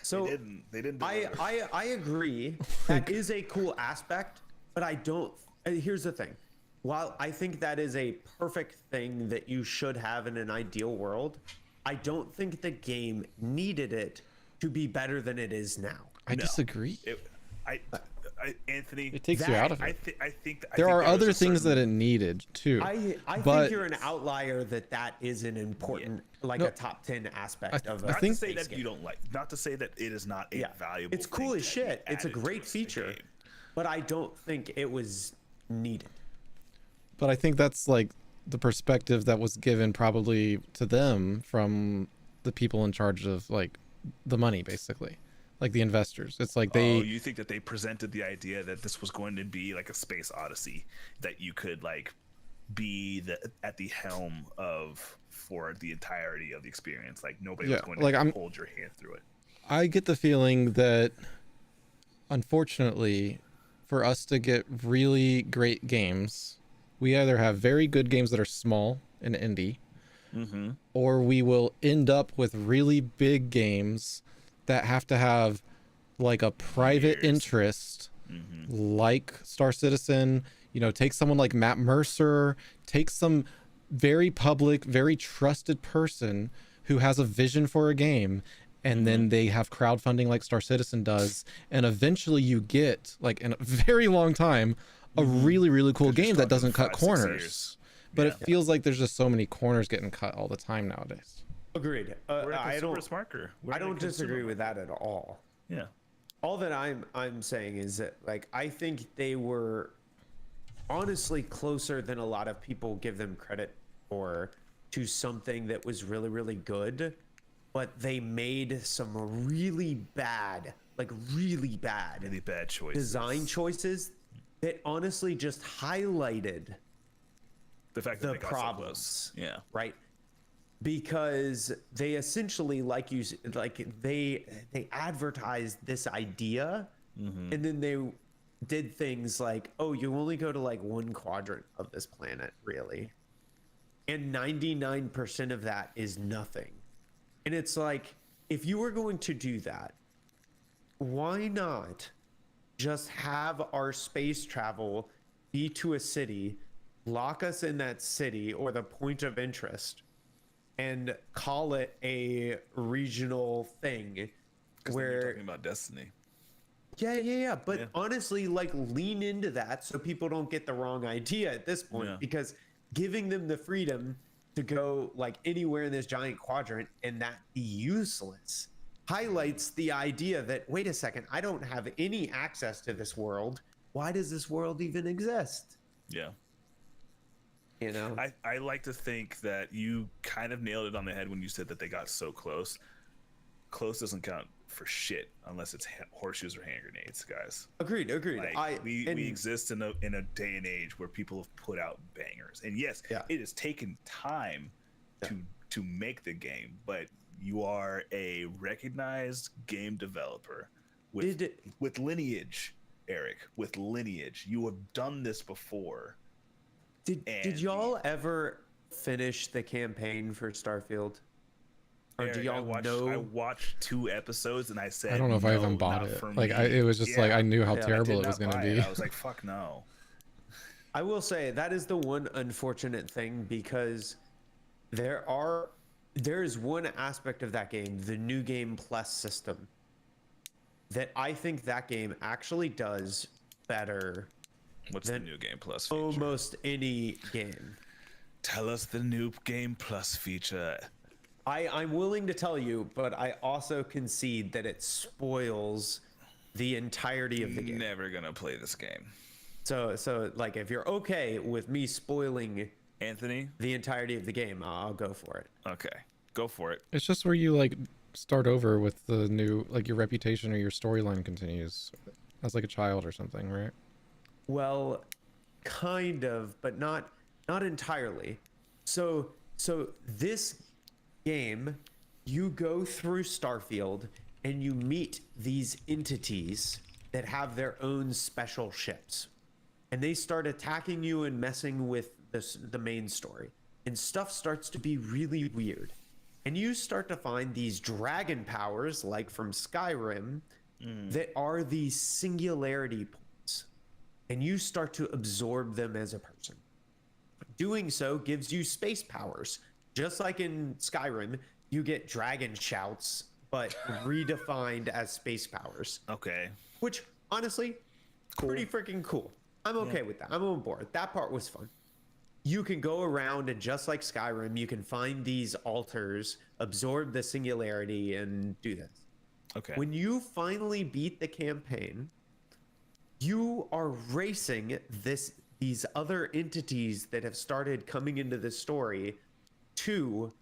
so They didn't. deliver. I agree. That is a cool aspect, but I don't. Here's the thing. While I think that is a perfect thing that you should have in an ideal world, I don't think the game needed it to be better than it is now. I disagree. Anthony, It takes you that- out of I it. think I think There are was other a things certain- that it needed too. I but think you're an outlier that is an important, like a top 10 aspect of I a Not think- to say space that game. you don't like. Not to say that it is not a Yeah. valuable. It's cool thing as that shit. you It's a added great to the feature, game. but I don't think it was needed. But I think that's like the perspective that was given probably to them from the people in charge of like the money, basically, like the investors. It's like they Oh, you think that they presented the idea that this was going to be like a space odyssey that you could like be at the helm of for the entirety of the experience? Like nobody was Yeah, going to like, hold your hand through it. I get the feeling that unfortunately for us to get really great games, we either have very good games that are small and indie, or we will end up with really big games that have to have like a private Years. interest, like Star Citizen. You know, take someone like Matt Mercer, take some very public, very trusted person who has a vision for a game, and then they have crowdfunding like Star Citizen does, and eventually you get, like in a very long time, a really, really cool 'Cause you're game that talking doesn't cut 5-6 corners. years. But Yeah. it feels like there's just so many corners getting cut all the time nowadays. Agreed. We're a I consumer don't. marker. We're I a don't consumer disagree with marker. that at all. Yeah. All that I'm saying is that, like, I think they were honestly closer than a lot of people give them credit for to something that was really, really good, but they made some really bad, like really bad Really bad choice. design choices that honestly just highlighted The fact that the they got so problems. close. Yeah. right? Because they essentially, like you, like they advertised this idea, and then they did things like, oh, you only go to like one quadrant of this planet, really, and 99% of that is nothing. And it's like, if you were going to do that, why not just have our space travel be to a city, lock us in that city or the point of interest, and call it a regional thing 'Cause then you're where talking about Destiny. yeah, but Yeah. honestly, like, lean into that so people don't get the wrong idea at this point, Yeah. because giving them the freedom to go like anywhere in this giant quadrant and that be useless highlights the idea that, wait a second, I don't have any access to this world. Why does this world even exist? Yeah. You know? I like to think that you kind of nailed it on the head when you said that they got so close. Close doesn't count for shit unless it's horseshoes or hand grenades, guys. Agreed. Like we and- exist in a day and age where people have put out bangers, and yes, Yeah. it has taken time to make the game, but you are a recognized game developer with Did- with lineage, Eric. With lineage, you have done this before. Did and y'all ever finish the campaign for Starfield? Or do Eric, y'all I know? watched 2 episodes and I said, I don't know if I even "No, bought not it. for Like me." it was just like I knew how Yeah. I terrible did it was not going to buy be. it. I was like, "Fuck no." I will say that is the one unfortunate thing, because there is one aspect of that game, the New Game Plus system, that I think that game actually does better What's the Then new game plus feature? almost any game. Tell us the new game plus feature. I'm willing to tell you, but I also concede that it spoils the entirety of the game. Never gonna play this game. So like, if you're okay with me spoiling Anthony? the entirety of the game, I'll go for it. Okay. Go for it. It's just where you like start over with the new, like your reputation or your storyline continues as like a child or something, right? Well, kind of, but not entirely. So this game, you go through Starfield and you meet these entities that have their own special ships. And they start attacking you and messing with the main story. And stuff starts to be really weird. And you start to find these dragon powers, like from Skyrim, that are these singularity points. And you start to absorb them as a person. Doing so gives you space powers. Just like in Skyrim, you get dragon shouts, but redefined as space powers. Okay. Which, honestly, pretty freaking cool. I'm okay with that. I'm on board. That part was fun. You can go around and, just like Skyrim, you can find these altars, absorb the singularity, and do this. Okay. When you finally beat the campaign, you are racing these other entities that have started coming into the story to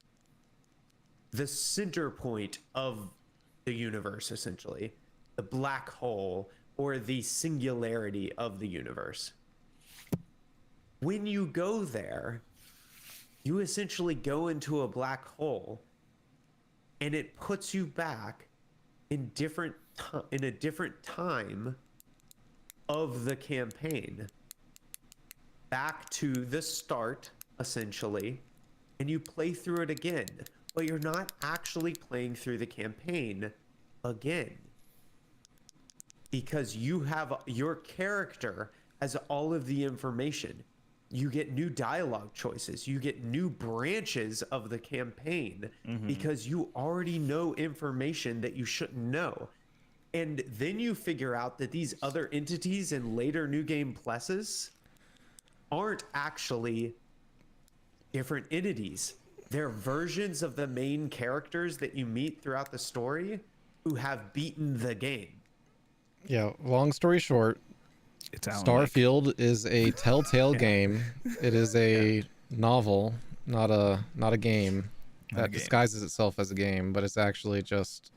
the center point of the universe, essentially, the black hole or the singularity of the universe. When you go there, you essentially go into a black hole, and it puts you back in a different time of the campaign, back to the start, essentially, and you play through it again, but you're not actually playing through the campaign again, because you have your character has all of the information. You get new dialogue choices, you get new branches of the campaign, because you already know information that you shouldn't know. And then you figure out that these other entities in later New Game Pluses aren't actually different entities. They're versions of the main characters that you meet throughout the story who have beaten the game. Yeah, long story short, It's Alan Starfield is a Telltale game. It is a novel, not a game Not a that game. disguises itself as a game, but it's actually just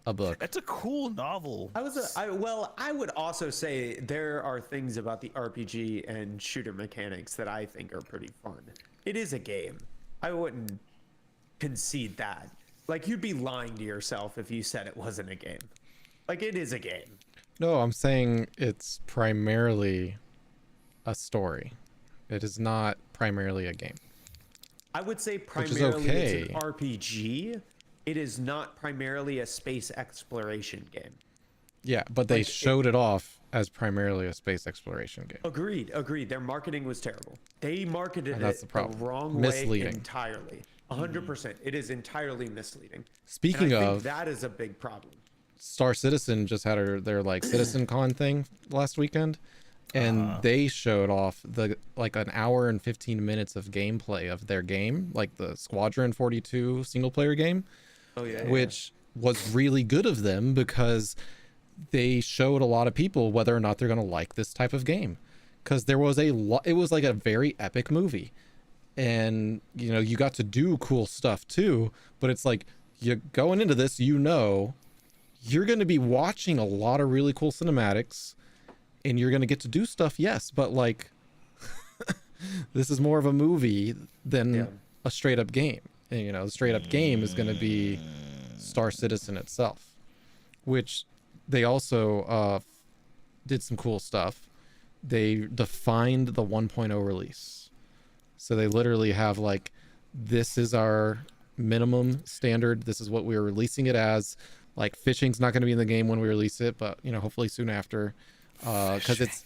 a book. That's a cool novel. I would also say there are things about the RPG and shooter mechanics that I think are pretty fun. It is a game. I wouldn't concede that. Like, you'd be lying to yourself if you said it wasn't a game. Like, it is a game. No, I'm saying it's primarily a story. It is not primarily a game. I would say is primarily okay. it's an RPG. It is not primarily a space exploration game. Yeah, but they Like, showed it off as primarily a space exploration game. Agreed. Their marketing was terrible. They marketed And that's it the problem. wrong way Misleading. entirely. 100%. It is entirely misleading. Speaking and I think of, that is a big problem. Star Citizen just had their like Citizen Con thing last weekend, and they showed off the like an hour and 15 minutes of gameplay of their game, like the Squadron 42 single player game, Oh yeah. which was really good of them because they showed a lot of people whether or not they're going to like this type of game, because there was it was like a very epic movie, and you know, you got to do cool stuff too, but it's like you going into this, you know, you're going to be watching a lot of really cool cinematics and you're going to get to do stuff, yes, but like this is more of a movie than a straight up game. And you know, the straight up game is going to be Star Citizen itself, which they also did some cool stuff. They defined the 1.0 release. So they literally have like, this is our minimum standard. This is what we're releasing it as. Like fishing's not going to be in the game when we release it, but hopefully soon after. Because it's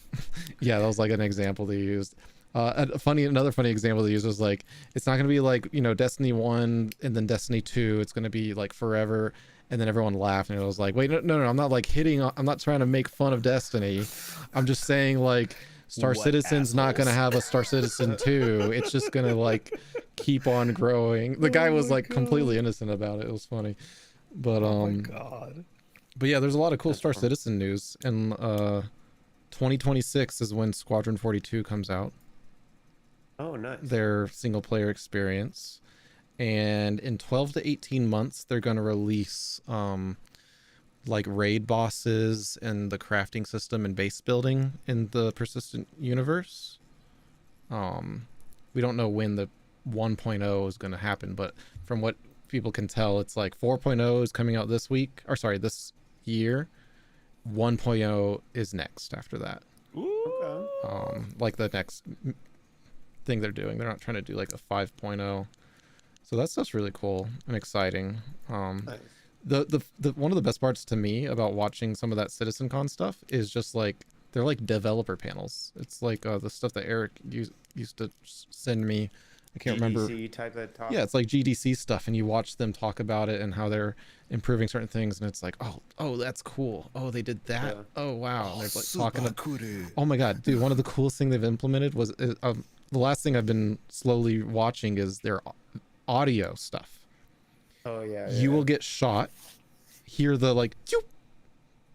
yeah, that was like an example they used. Another funny example they used was like, it's not going to be like Destiny 1 and then Destiny 2. It's going to be like forever. And then everyone laughed, and it was like, wait, no, I'm not like I'm not trying to make fun of Destiny. I'm just saying like Star Citizen's not going to have a Star Citizen 2. It's just going to like keep on growing. The guy was like completely innocent about it. It was funny. But Oh my god. but yeah, there's a lot of cool Star Citizen news, and 2026 is when Squadron 42 comes out, Oh, nice. their single player experience. And in 12 to 18 months they're going to release like raid bosses and the crafting system and base building in the persistent universe. We don't know when the 1.0 is going to happen, but from what people can tell, it's like 4.0 is coming out this year. 1.0 is next after that. Okay. Like the next thing they're doing. They're not trying to do like a 5.0. So that stuff's really cool and exciting. Nice. The one of the best parts to me about watching some of that CitizenCon stuff is just like they're like developer panels. It's like the stuff that Eric used to send me. I can't remember. GDC type of talk. Yeah, it's like GDC stuff, and you watch them talk about it and how they're improving certain things, and it's like, oh, that's cool. Oh, they did that. Yeah. Oh, wow. And they're like talking. Cool. Oh my god, dude! One of the coolest thing they've implemented was the last thing I've been slowly watching is their audio stuff. Oh yeah. You will get shot, hear the like, "Choop,"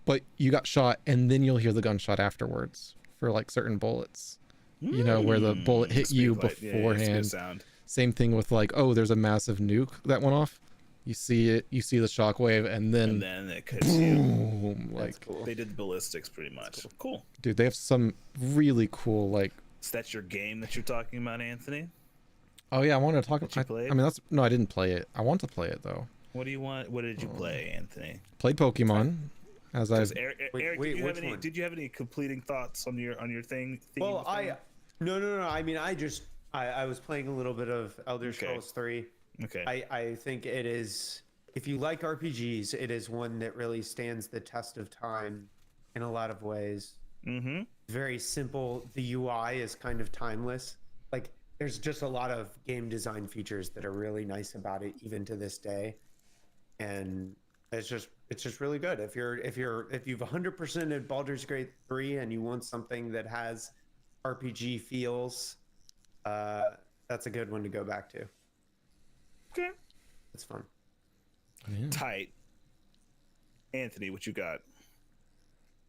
but you got shot, and then you'll hear the gunshot afterwards for like certain bullets. Where the bullet hit you beforehand. Sound. Same thing with like, oh, there's a massive nuke that went off. You see it, you see the shockwave, and then it cuts you. boom, like, That's cool. They did ballistics pretty much. Cool. dude, they have some really cool like. So that's your game that you're talking about, Anthony? Oh yeah, I want to talk. Did you play it? I mean, no, I didn't play it. I want to play it though. What do you want? What did you play, Anthony? Played Pokemon, as I've. Eric, Wait, did you have which any? one? Did you have any completing thoughts on your thing? Well, theme? No. I mean, I was playing a little bit of Elder Okay. Scrolls 3. Okay. I think it is, if you like RPGs, it is one that really stands the test of time in a lot of ways. Mm-hmm. Very simple. The UI is kind of timeless. Like, there's just a lot of game design features that are really nice about it, even to this day. And it's just really good. If you've 100%ed Baldur's Gate 3 and you want something that has RPG feels, that's a good one to go back to. Okay. It's fun. Tight. Anthony, what you got?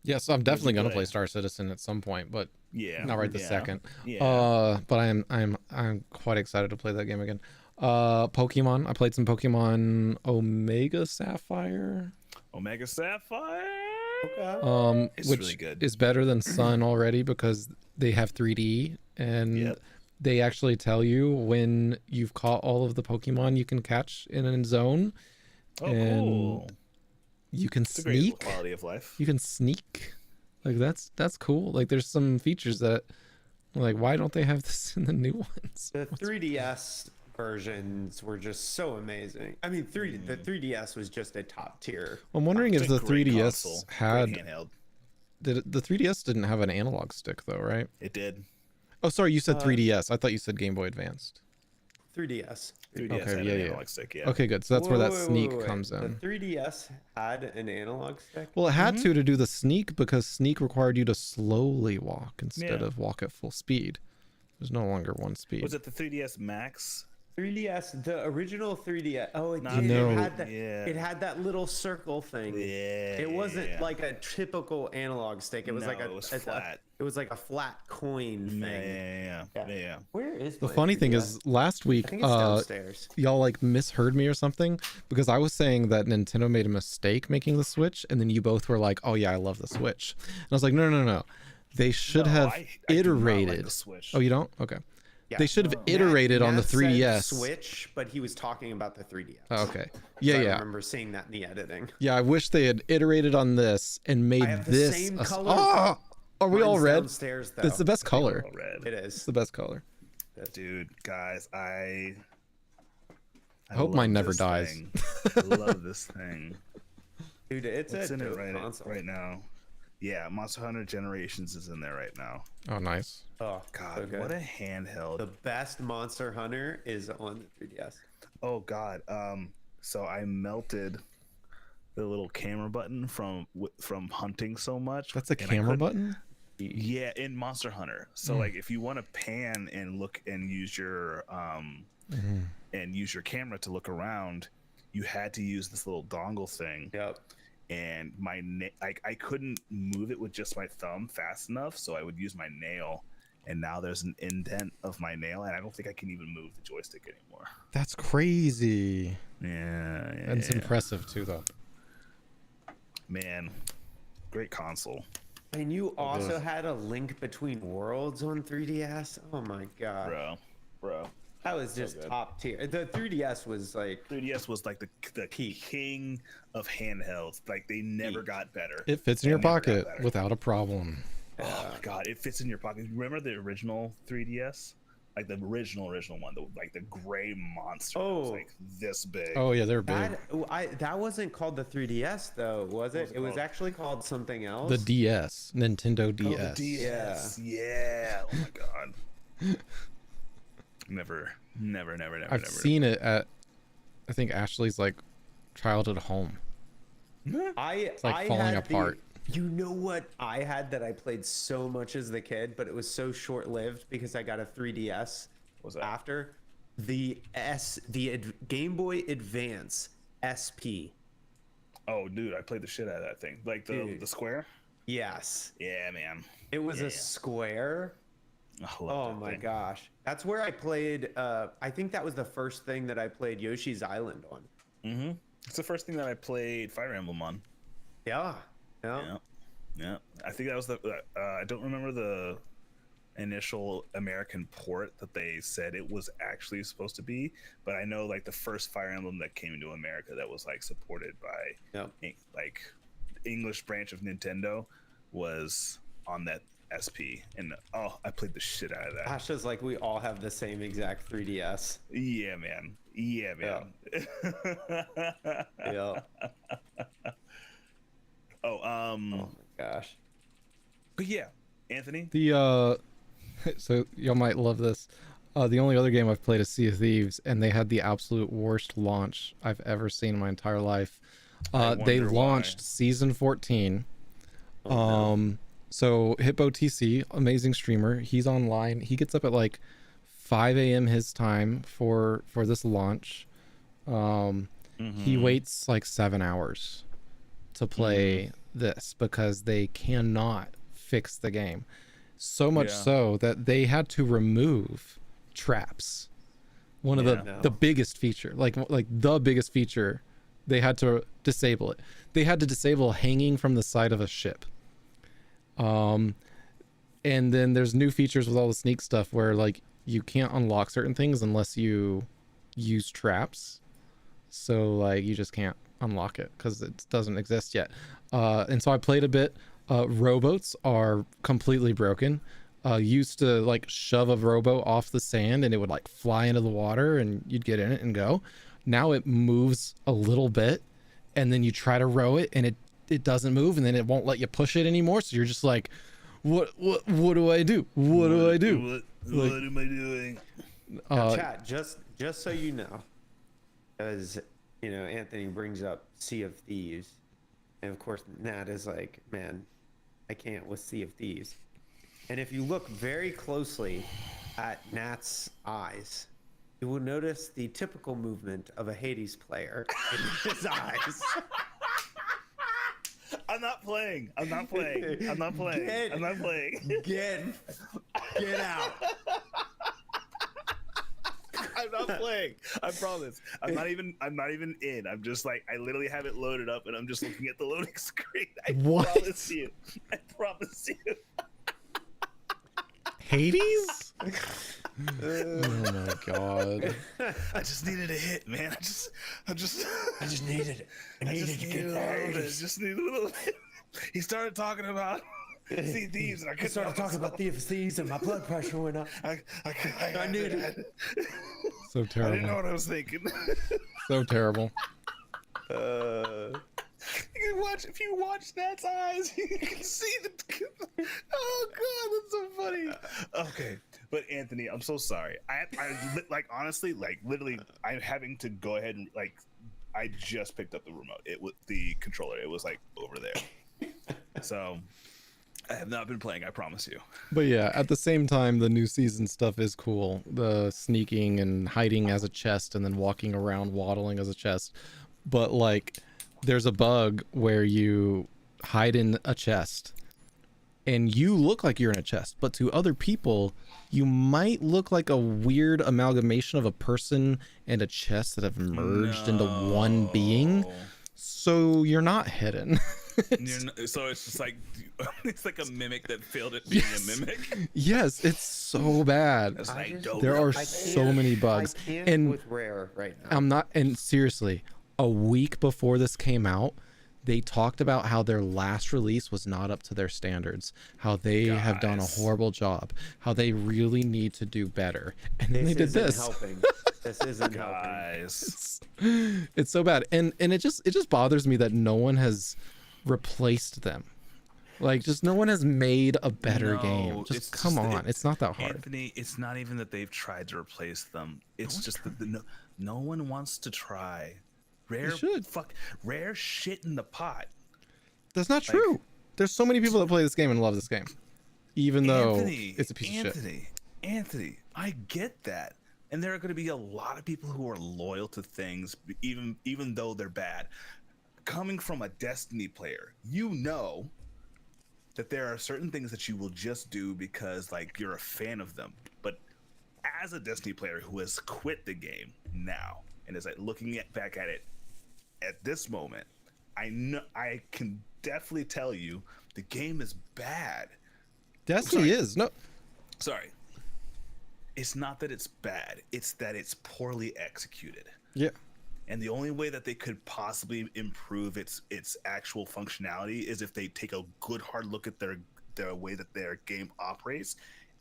Yes, I'm definitely gonna play? play Star Citizen at some point, but Yeah. not right this yeah, second. Yeah. But I'm quite excited to play that game again. Pokemon. I played some Pokemon Omega Sapphire. Omega Sapphire. Okay. It's Which really good. is better than Sun already because they have 3D and Yep. they actually tell you when you've caught all of the Pokemon you can catch in a zone. Oh, and cool. You can It's a great sneak. quality of life. You can sneak. Like that's cool. Like there's some features that like why don't they have this in the new ones? The 3DS versions were just so amazing. I mean, the 3DS was just a top tier. I'm wondering It's if a the great 3DS console, great had handheld. the 3DS didn't have an analog stick though, right? It did. Oh, sorry, you said 3DS. I thought you said Game Boy Advanced. 3DS. 3DS Okay, had yeah, an yeah. analog stick. Yeah. Okay, good. So that's where that Wait, sneak wait. comes The in. 3DS had an analog stick. Well, it had to do the sneak because sneak required you to slowly walk instead Yeah. of walk at full speed. There's no longer one speed. Was it the 3DS Max? 3DS, the original 3DS. Oh, it Not did. No. It had that. Yeah. It had that little circle thing. Yeah. It wasn't like a typical analog stick. It was No, like it was a flat. It was like a flat coin thing. Yeah. Where is The my funny thing 3DS? is last week I think it's downstairs. y'all like misheard me or something because I was saying that Nintendo made a mistake making the Switch and then you both were like, "Oh yeah, I love the Switch." And I was like, "No. They should No, have I do not like iterated." the Switch. Oh, you don't? Okay. Yeah. They should have Matt- iterated on the Matt said 3DS. Switch, but he was talking about the 3DS. Oh, okay. I Yeah. remember seeing that in the editing. Yeah, I wish they had iterated on this and made have the this same a- color. Oh! Are we all Mine's red? Downstairs, though. It's the best color. All red. It It's is. the best color. Dude, guys, I hope mine never this dies. thing. I love this thing. Dude, it's What's a in it dope right, console. right now? Yeah, Monster Hunter Generations is in there right now. Oh, nice. Oh, God, so good. what a handheld. The best Monster Hunter is on the 3DS. Oh God. So I melted the little camera button from hunting so much. That's a and I camera couldn't- button? Yeah, in Monster Hunter. So like if you want to pan and look and use your camera to look around, you had to use this little dongle thing. Yep. And I couldn't move it with just my thumb fast enough, so I would use my nail. And now there's an indent of my nail, and I don't think I can even move the joystick anymore. That's crazy. Yeah, That's impressive too, though. Man, great console. And you also had a Link Between Worlds on 3DS. Oh my god, Bro. that was just top tier. The 3DS was like 3DS was like the king of handhelds. Like they never got better. It fits in They your never got pocket better. without a problem. Oh my god, it fits in your pocket. Remember the original 3DS? Like the original one, like the gray monster. It was Oh. like this big. Oh yeah, they're big. that wasn't called the 3DS though, was it? was it It was called? actually called something else. The DS, Nintendo Oh, DS. the DS. Yeah. Oh my god. Never. I've seen it at, I think Ashley's like childhood home. It's like falling apart. You know what I had that I played so much as the kid, but it was so short lived because I got a 3DS What's that? after the Game Boy Advance SP. Oh, dude, I played the shit out of that thing. Like Dude. the square. Yes, Yeah, man. it was Yeah. a square. I love Oh that my thing. gosh, that's where I played. I think that was the first thing that I played Yoshi's Island on. Mm-hmm. It's the first thing that I played Fire Emblem on. Yeah, Yeah. I think that was the. I don't remember the initial American port that they said it was actually supposed to be, but I know like the first Fire Emblem that came into America that was like supported by Yep. like English branch of Nintendo was on that SP, and I played the shit out of that. Asha's like we all have the same exact 3DS. Yeah, man. Yeah, man. Yeah. Oh, Oh my gosh. but yeah, Anthony. The so y'all might love this. The only other game I've played is Sea of Thieves, and they had the absolute worst launch I've ever seen in my entire life. They wonder launched why. season 14. Oh, no. So Hippo TC, amazing streamer, he's online. He gets up at like 5 a.m. his time for this launch. He waits like 7 hours to play this because they cannot fix the game. So much Yeah. so that they had to remove traps. One of Yeah. the biggest feature, like the biggest feature, they had to disable it. They had to disable hanging from the side of a ship. And then there's new features with all the sneak stuff where like you can't unlock certain things unless you use traps. So like you just can't unlock it because it doesn't exist yet. And so I played a bit. Rowboats are completely broken. Used to like shove a rowboat off the sand and it would like fly into the water and you'd get in it and go. Now it moves a little bit and then you try to row it and it doesn't move and then it won't let you push it anymore. So you're just like, what do I do? What do I do? What am I doing? Now, chat, just so you know, as you know, Anthony brings up Sea of Thieves, and of course Nat is like, man, I can't with Sea of Thieves. And if you look very closely at Nat's eyes, you will notice the typical movement of a Hades player in his eyes. I'm not playing. I'm not playing. I'm not playing. Get- I'm not playing. Get out. I'm not playing. I promise. I'm not even in. I'm just like I literally have it loaded up and I'm just looking at the loading screen. I What? promise you. I promise you. Hades? Oh my god. I just needed a hit, man. I just needed it. I just needed a little bit. Just needed a little bit. He started talking about Sea of Thieves, and I I couldn't started help talking about myself. Thieves and my blood pressure went up. I knew it. So I didn't know terrible. what I was thinking. So terrible. You can watch if you watch Nat's eyes, you can see the. Oh god, that's so funny. Okay, but Anthony, I'm so sorry. Like honestly, like literally, I'm having to go ahead and like, I just picked up the remote. It was the controller. It was like over there. So I have not been playing. I promise you. But yeah, at the same time, the new season stuff is cool. The sneaking and hiding as a chest and then walking around waddling as a chest. But like, there's a bug where you hide in a chest and you look like you're in a chest, but to other people, you might look like a weird amalgamation of a person and a chest that have merged into one being. No. So you're not hidden. So it's just like it's like a mimic that failed at being Yes. a mimic. Yes, it's so bad. That's I like just- dope. There are I so can't- many bugs. I can't And with Rare right now. I'm not, and seriously, a week before this came out, they talked about how their last release was not up to their standards, how they have done a Guys. horrible job, how they really need to do better. And then this they did isn't this. helping. This isn't helping. Guys. It's so bad. And it just bothers me that no one has replaced them. Like, just no one has made a better game. No, Just it's come just- on. It's not that hard. Anthony, it's not even that they've tried to replace them. It's just that no one wants to try. Rare should. Rare shit in the pot. That's not true. There's so many people that play this game and love this game. Even though Anthony, it's a piece of shit. Anthony, I get that. And there are going to be a lot of people who are loyal to things even though they're bad. Coming from a Destiny player, you know that there are certain things that you will just do because like you're a fan of them. But as a Destiny player who has quit the game now and is like looking back at it at this moment, I can definitely tell you the game is bad. Destiny is. No. Sorry. It's not that it's bad, it's that it's poorly executed. Yeah. And the only way that they could possibly improve its actual functionality is if they take a good hard look at the way that their game operates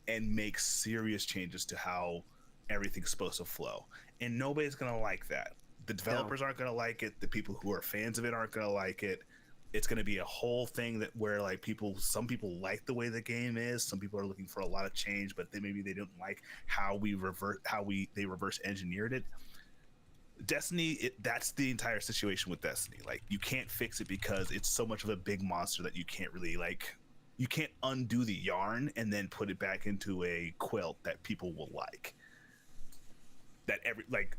and make serious changes to how everything's supposed to flow. And nobody's gonna like that. The developers aren't gonna like it. The people who are fans of it aren't gonna like it. It's gonna be a whole thing that where like some people like the way the game is. Some people are looking for a lot of change, but maybe they don't like how they reverse engineered it. Destiny, that's the entire situation with Destiny. Like, you can't fix it because it's so much of a big monster that you can't really you can't undo the yarn and then put it back into a quilt that people will like. That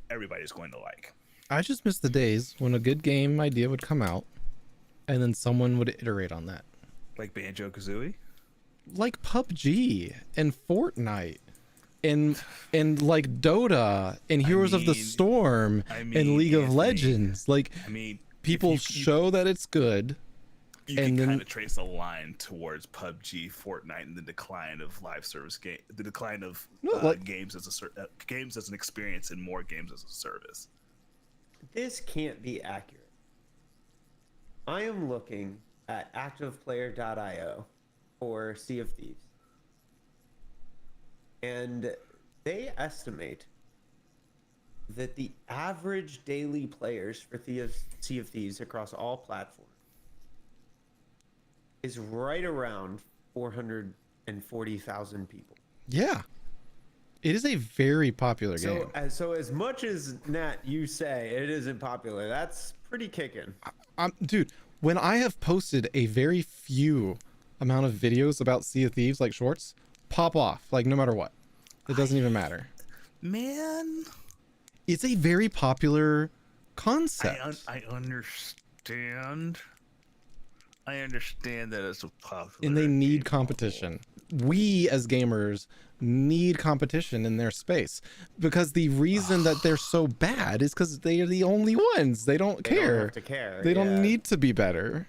everybody's going to like. I just miss the days when a good game idea would come out and then someone would iterate on that. Like Banjo-Kazooie? Like PUBG and Fortnite and like Dota and Heroes of the mean- Storm and League of Anthony, Legends. Like, I mean, people if you- show that it's good. You and can then- kind of trace a line towards PUBG, Fortnite, and the decline of live service game, the decline of games as an experience and more games as a service. This can't be accurate. I am looking at activeplayer.io for Sea of Thieves. And they estimate that the average daily players for Sea of Thieves across all platforms is right around 440,000 people. Yeah. It is a very popular game. So as much as Nat you say it isn't popular, that's pretty kicking. Dude, when I have posted a very few amount of videos about Sea of Thieves, like shorts, pop off, like no matter what. It doesn't even matter. Man, It's a very popular concept. I understand. I understand that it's a popular. And they need game. competition. We as gamers need competition in their space because the reason that they're so bad is because they are the only ones. They don't They don't care. have to care, They don't yeah. need to be better.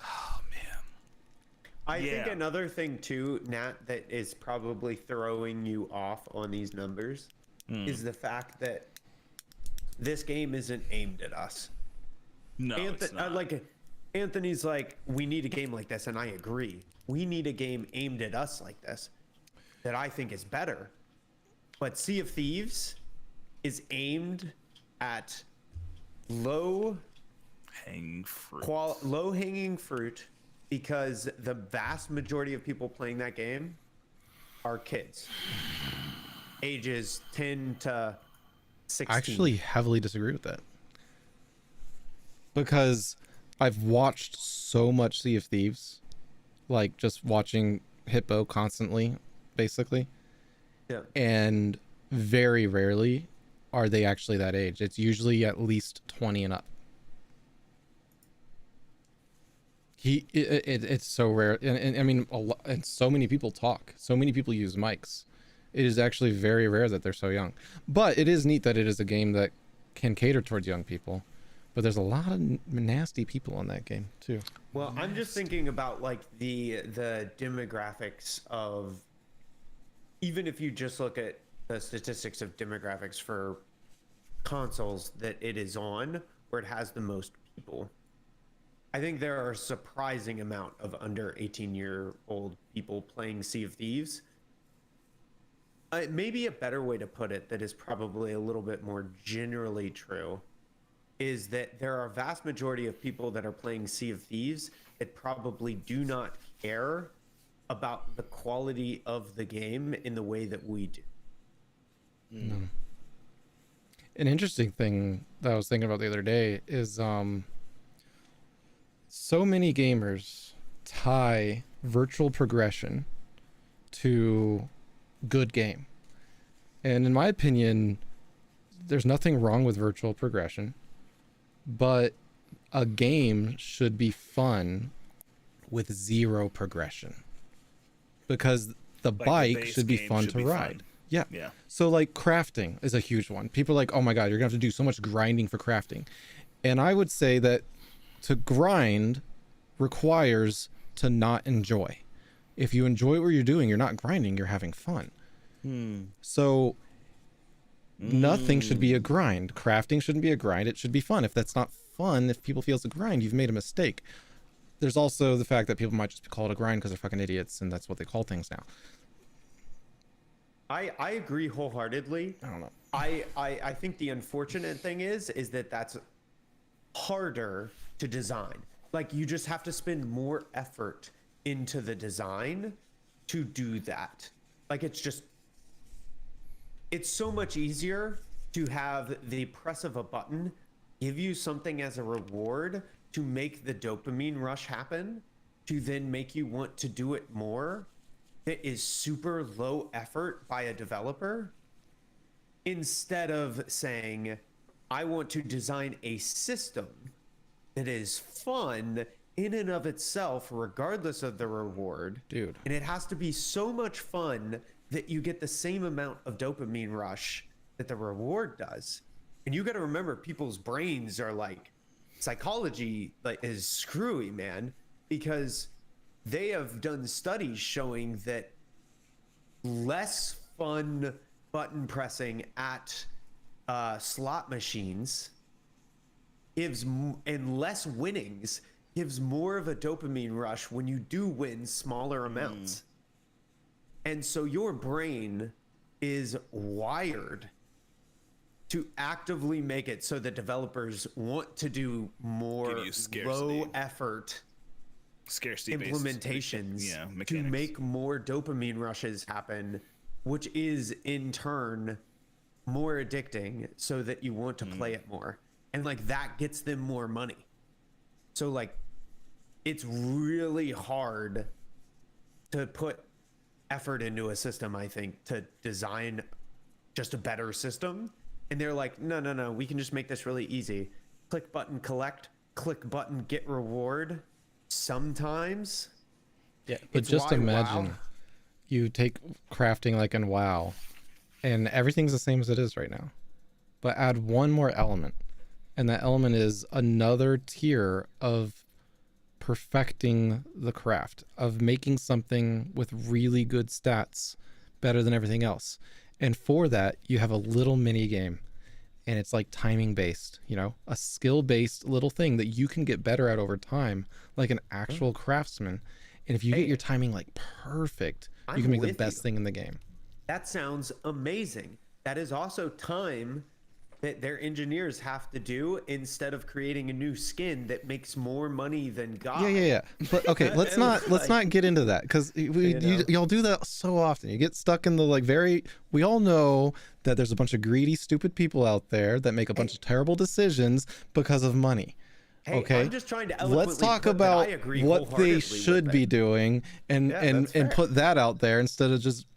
Oh man. I think Yeah. another thing too, Nat, that is probably throwing you off on these numbers is the fact that this game isn't aimed at us. No, it's not. Like Anthony's like, we need a game like this, and I agree. We need a game aimed at us like this that I think is better. But Sea of Thieves is aimed at low Hanging fruit. hanging fruit because the vast majority of people playing that game are kids, ages 10 to 16. I actually heavily disagree with that, because I've watched so much Sea of Thieves, like just watching Hippo constantly, basically, Yeah. and very rarely are they actually that age. It's usually at least 20 and up. It's so rare, and I mean, and so many people talk, so many people use mics. It is actually very rare that they're so young, but it is neat that it is a game that can cater towards young people. But there's a lot of nasty people on that game too. Well, I'm just thinking about like the demographics of, even if you just look at the statistics of demographics for consoles that it is on, where it has the most people. I think there are a surprising amount of under 18-year-old people playing Sea of Thieves. Maybe a better way to put it that is probably a little bit more generally true is that there are a vast majority of people that are playing Sea of Thieves that probably do not care about the quality of the game in the way that we do. No. An interesting thing that I was thinking about the other day is so many gamers tie virtual progression to good game. And in my opinion, there's nothing wrong with virtual progression, but a game should be fun with zero progression, because the bike base should be game fun should to be ride. fun. Yeah. Yeah. So like crafting is a huge one. People are like, oh my God, you're gonna have to do so much grinding for crafting. And I would say that to grind requires to not enjoy. If you enjoy what you're doing, you're not grinding, you're having fun. So nothing should be a grind. Crafting shouldn't be a grind. It should be fun. If that's not fun, if people feel it's a grind, you've made a mistake. There's also the fact that people might just call it a grind because they're fucking idiots, and that's what they call things now. I agree wholeheartedly. I don't know. I think the unfortunate thing is that that's harder to design. Like, you just have to spend more effort into the design to do that. Like, it's so much easier to have the press of a button give you something as a reward to make the dopamine rush happen, to then make you want to do it more, that is super low effort by a developer, instead of saying, I want to design a system that is fun in and of itself, regardless of the reward. Dude. And it has to be so much fun that you get the same amount of dopamine rush that the reward does. And you got to remember, people's brains are like, psychology like is screwy, man, because they have done studies showing that less fun button pressing at slot machines and less winnings gives more of a dopamine rush when you do win smaller amounts. And so your brain is wired to actively make it so that developers want to do more Give you scarcity. low effort Scarcity implementations to mechanics. make more dopamine rushes happen, which is in turn more addicting, so that you want to play it more. And like that gets them more money. So like it's really hard to put effort into a system, I think, to design just a better system. And they're like, no, we can just make this really easy. Click button collect, click button get reward. Sometimes. Yeah, but It's just why imagine WoW- you take crafting like in WoW, and everything's the same as it is right now, but add one more element, and that element is another tier of perfecting the craft, of making something with really good stats better than everything else. And for that, you have a little mini game, and it's like timing based, you know, a skill based little thing that you can get better at over time, like an actual craftsman. And if you get your timing like perfect, you I'm can make the with best you. thing in the game. That sounds amazing. That is also time that their engineers have to do instead of creating a new skin that makes more money than God. Yeah. But okay, let's not get into that, because y'all do that so often. You get stuck in the like we all know that there's a bunch of greedy, stupid people out there that make a bunch of terrible decisions because of money. Hey, Okay, I'm just trying to eloquently let's talk put that I about agree what they wholeheartedly should with be it. doing and that's fair. put that out there instead of just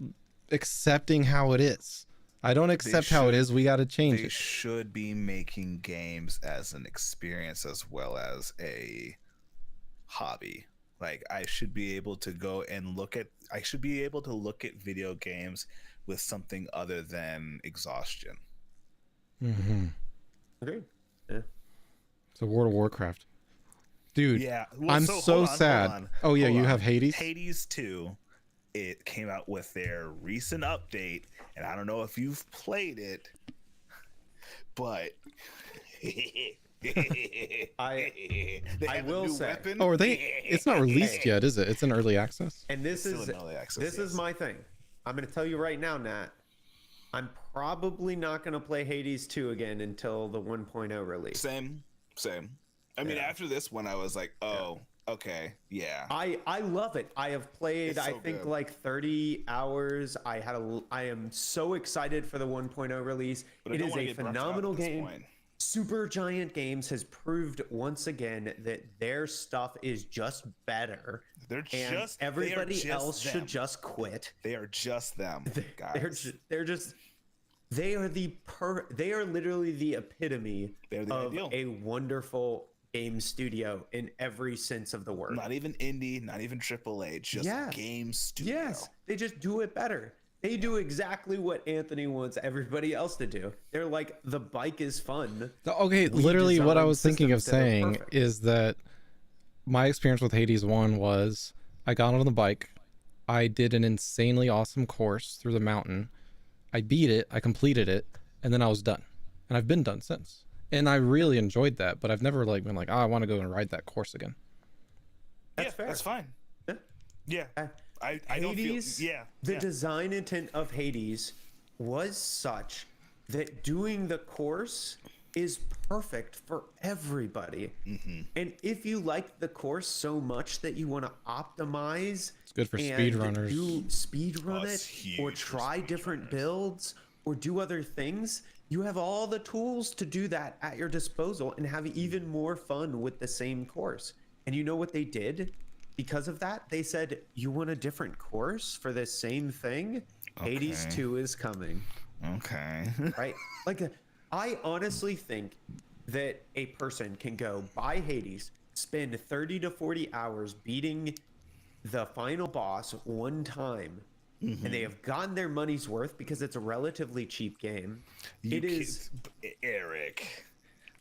accepting how it is. I don't accept how it is. We got to change They it. should be making games as an experience as well as a hobby. Like I should be able to go and look at video games with something other than exhaustion. Mm-hmm. Agreed. Yeah. So World of Warcraft, dude. Yeah, well, I'm hold so on, sad. Oh yeah, hold you on. have Hades. Hades 2. It came out with their recent update, and I don't know if you've played it, but I they have a will new say- weapon. Oh, are they? It's not released yet, is it? It's in early access. And this Still is in early access, this is yes. my thing. I'm going to tell you right now, Nat. I'm probably not going to play Hades 2 again until the 1.0 release. Same. I mean, Yeah. after this one, I was like, oh, okay, yeah. I love it. I have played It's I so think good. like 30 hours. I am so excited for the 1.0 release. But I It don't is wanna a get burnt out phenomenal at this game. point. Super Giant Games has proved once again that their stuff is just better. They're And just everybody they are just else them. should just quit. They are just them, guys. They're just they are they are literally the epitome They're the of ideal. a wonderful game studio in every sense of the word. Not even indie, not even AAA, just Yeah. game studio. Yes, they just do it better. They do exactly what Anthony wants everybody else to do. They're like, the bike is fun. Okay, We literally what I design was thinking of systems that are saying perfect. is that my experience with Hades 1 was I got on the bike, I did an insanely awesome course through the mountain, I beat it, I completed it, and then I was done. And I've been done since. And I really enjoyed that, but I've never like been like, oh, I want to go and ride that course again. That's Yeah, fair. that's fine. Yeah. Yeah. Uh, I don't feel Hades, yeah. the yeah. design intent of Hades was such that doing the course is perfect for everybody. Mm-hmm. And if you like the course so much that you want to optimize, It's good for and speedrunners. do speed run Oh, it's it, huge or for try different speedrunners. builds, or do other things, you have all the tools to do that at your disposal and have even more fun with the same course. And you know what they did? Because of that, they said, you want a different course for this same thing? Hades Okay. 2 is coming, Okay. right? Like, I honestly think that a person can go buy Hades, spend 30 to 40 hours beating the final boss one time, and they have gotten their money's worth because it's a relatively cheap game. You It is. Eric.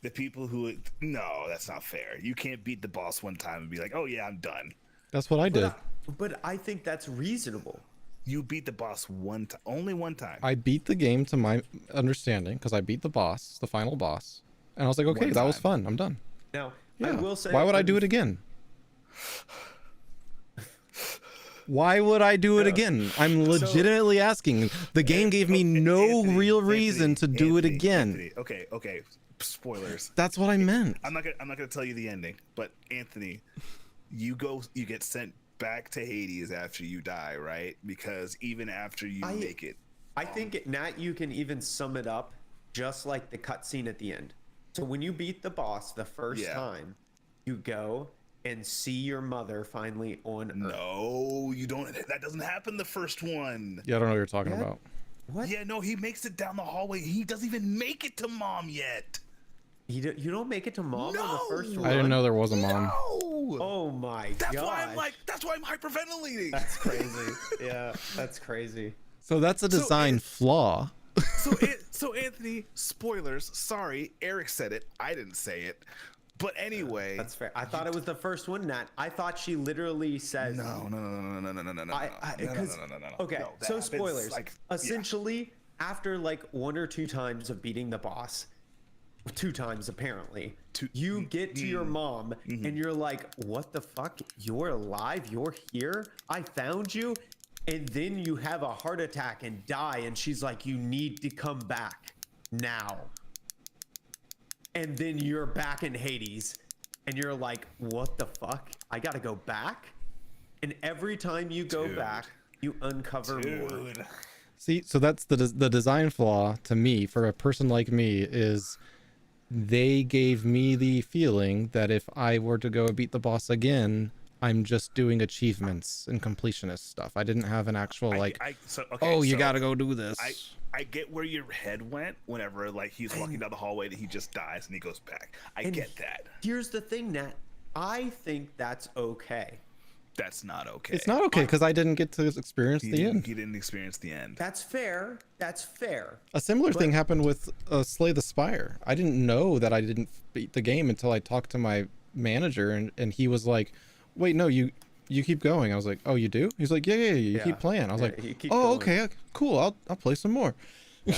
The people who no, that's not fair. You can't beat the boss one time and be like, "Oh yeah, I'm done." That's what I did. But I think that's reasonable. You beat the boss one time, only one time. I beat the game to my understanding because I beat the boss, the final boss. And I was like, okay, One that was time. fun. I'm done. Now, Yeah. I will say, Why would I do it again? Why would I do it again? I'm legitimately asking. The game gave me no Anthony, real reason to do it Anthony, again. Anthony. Okay. Spoilers. That's what I meant. I'm not gonna tell you the ending, but Anthony, you get sent back to Hades after you die, right? Because even after you make it, I think, Nat, you can even sum it up just like the cutscene at the end. So when you beat the boss the first Yeah. time, you go and see your mother finally on Earth. no, you don't. That doesn't happen the first one. Yeah, I don't know what you're talking Yeah. about. What? Yeah, no, he makes it down the hallway. He doesn't even make it to mom yet. You don't make it to mom on the first No! one? I didn't know there was a mom. No. Oh my god. That's why I'm hyperventilating. That's crazy. Yeah, that's crazy. So that's a design flaw. So Anthony, spoilers. Sorry, Eric said it. I didn't say it. But anyway, That's fair. I thought it was the first one, Nat. I thought she literally says no. because okay, No, that so happens, spoilers. like, yeah. Essentially, after like one or two times of beating the boss, 2 times apparently. Two- You get to your mom and you're like, what the fuck? You're alive? You're here? I found you? And then you have a heart attack and die, and she's like, you need to come back now. And then you're back in Hades and you're like, what the fuck? I gotta go back? And every time you go Dude. back, you uncover more. Dude. See, so that's the design flaw to me for a person like me is they gave me the feeling that if I were to go beat the boss again, I'm just doing achievements and completionist stuff. I didn't have an actual like, oh, you gotta go do this. I get where your head went whenever like he's walking down the hallway that he just dies and he goes back. I get that. Here's the thing, Nat. I think that's okay. That's not okay. It's not okay because I didn't get to experience the end. He didn't experience the end. That's fair. That's fair. A similar thing happened with Slay the Spire. I didn't know that I didn't beat the game until I talked to my manager, and he was like, "Wait, no, you keep going." I was like, "Oh, you do?" He's like, "Yeah, you keep playing." I was like, you keep "Oh, going. okay, cool. I'll play some more." I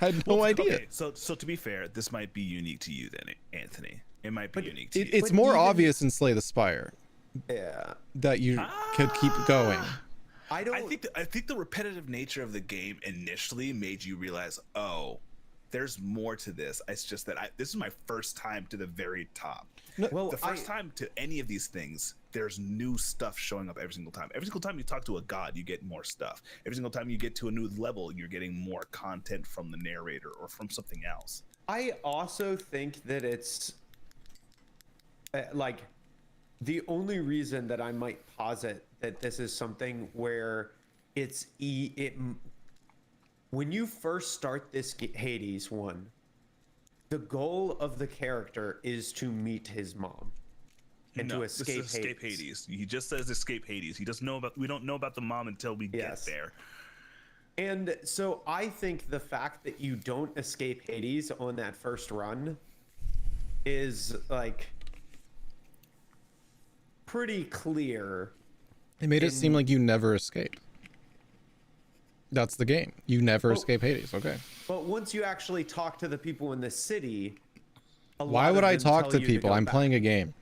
had no idea. Okay, so to be fair, this might be unique to you then, Anthony. It might be unique to you. It's But more even- obvious in Slay the Spire Yeah. that you could keep going. I don't. I think the repetitive nature of the game initially made you realize, oh, there's more to this. It's just that this is my first time to the very top. well, The first time to any of these things, there's new stuff showing up every single time. Every single time you talk to a god, you get more stuff. Every single time you get to a new level, you're getting more content from the narrator or from something else. I also think that it's like the only reason that I might posit that this is something where it's when you first start this Hades one, the goal of the character is to meet his mom and to this escape is escape Hades. He just says escape Hades. He doesn't know about. We don't know about the mom until we Yes. get there. And so I think the fact that you don't escape Hades on that first run is like pretty clear. It made it seem like you never escape. That's the game. You never escape Hades. Okay. But once you actually talk to the people in the city, Why would I talk to people? I'm playing a game.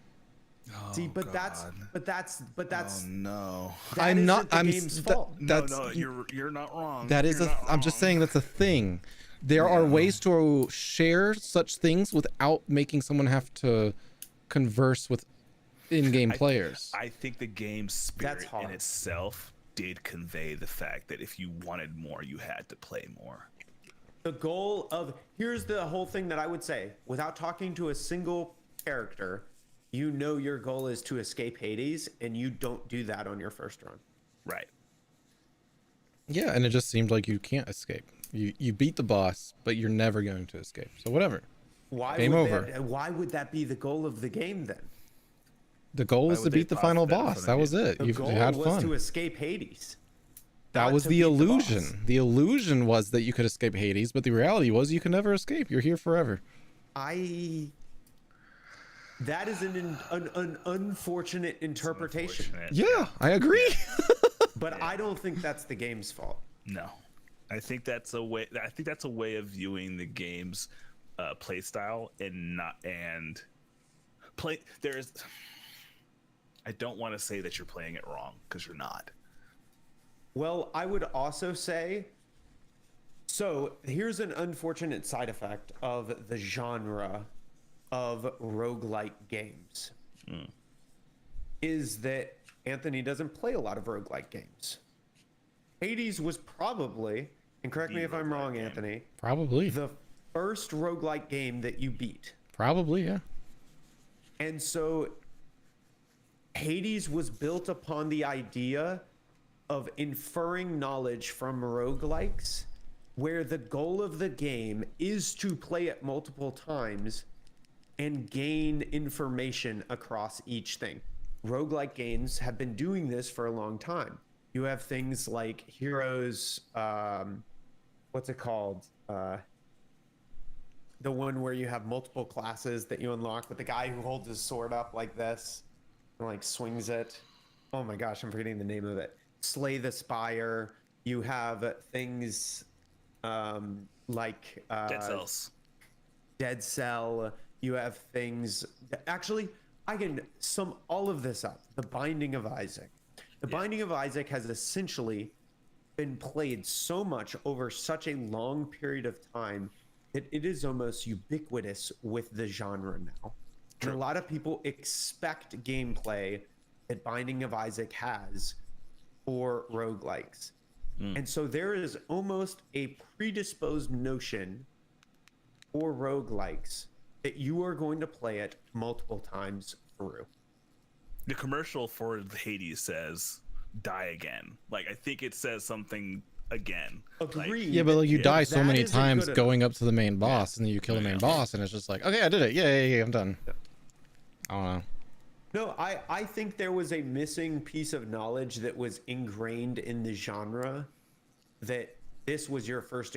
See, but that's Oh no. that I'm not. isn't the I'm. game's fault. That's No, you're not wrong. that is You're a. not I'm just wrong. saying that's a thing. There are ways to share such things without making someone have to converse with in-game players. I think the game's spirit in hard. itself did convey the fact that if you wanted more, you had to play more. The goal of here's the whole thing that I would say without talking to a single character, you know your goal is to escape Hades, and you don't do that on your first run. Right. Yeah, and it just seemed like you can't escape. You beat the boss, but you're never going to escape. So whatever. Why Game would over. Why would that be the goal of the game then? The goal was Why to would they beat the pause final that in boss. front That of was you? it. The You goal had was fun. to escape Hades. That not was to the beat the boss. illusion. The illusion was that you could escape Hades, but the reality was you can never escape. You're here forever. That is an unfortunate interpretation, Unfortunate. Yeah, I agree. but I don't think that's the game's fault. No, I think that's a way. I think that's a way of viewing the game's play style and play. There's. I don't want to say that you're playing it wrong because you're not. Well, I would also say, so here's an unfortunate side effect of the genre of roguelike games, is that Anthony doesn't play a lot of roguelike games. Hades was probably, and correct me if I'm wrong, Anthony, Probably. the first roguelike game that you beat. Probably, yeah. And so Hades was built upon the idea of inferring knowledge from roguelikes, where the goal of the game is to play it multiple times and gain information across each thing. Roguelike games have been doing this for a long time. You have things like Heroes, what's it called? The one where you have multiple classes that you unlock with the guy who holds his sword up like this and like swings it. Oh my gosh, I'm forgetting the name of it. Slay the Spire. You have things like Dead Cells. Dead Cell. You have things actually, I can sum all of this up. The Binding of Isaac. The Binding of Isaac has essentially been played so much over such a long period of time that it is almost ubiquitous with the genre now. And a lot of people expect gameplay that Binding of Isaac has for roguelikes. And so there is almost a predisposed notion for roguelikes that you are going to play it multiple times through. The commercial for Hades says die again. Like, I think it says something again. Agreed. Yeah, but like, you die so That many isn't times good going up to the main boss, and then you kill the main boss, and it's just like, okay, I did it. Yeah, I'm done. I don't know. No, I think there was a missing piece of knowledge that was ingrained in the genre, that this was your first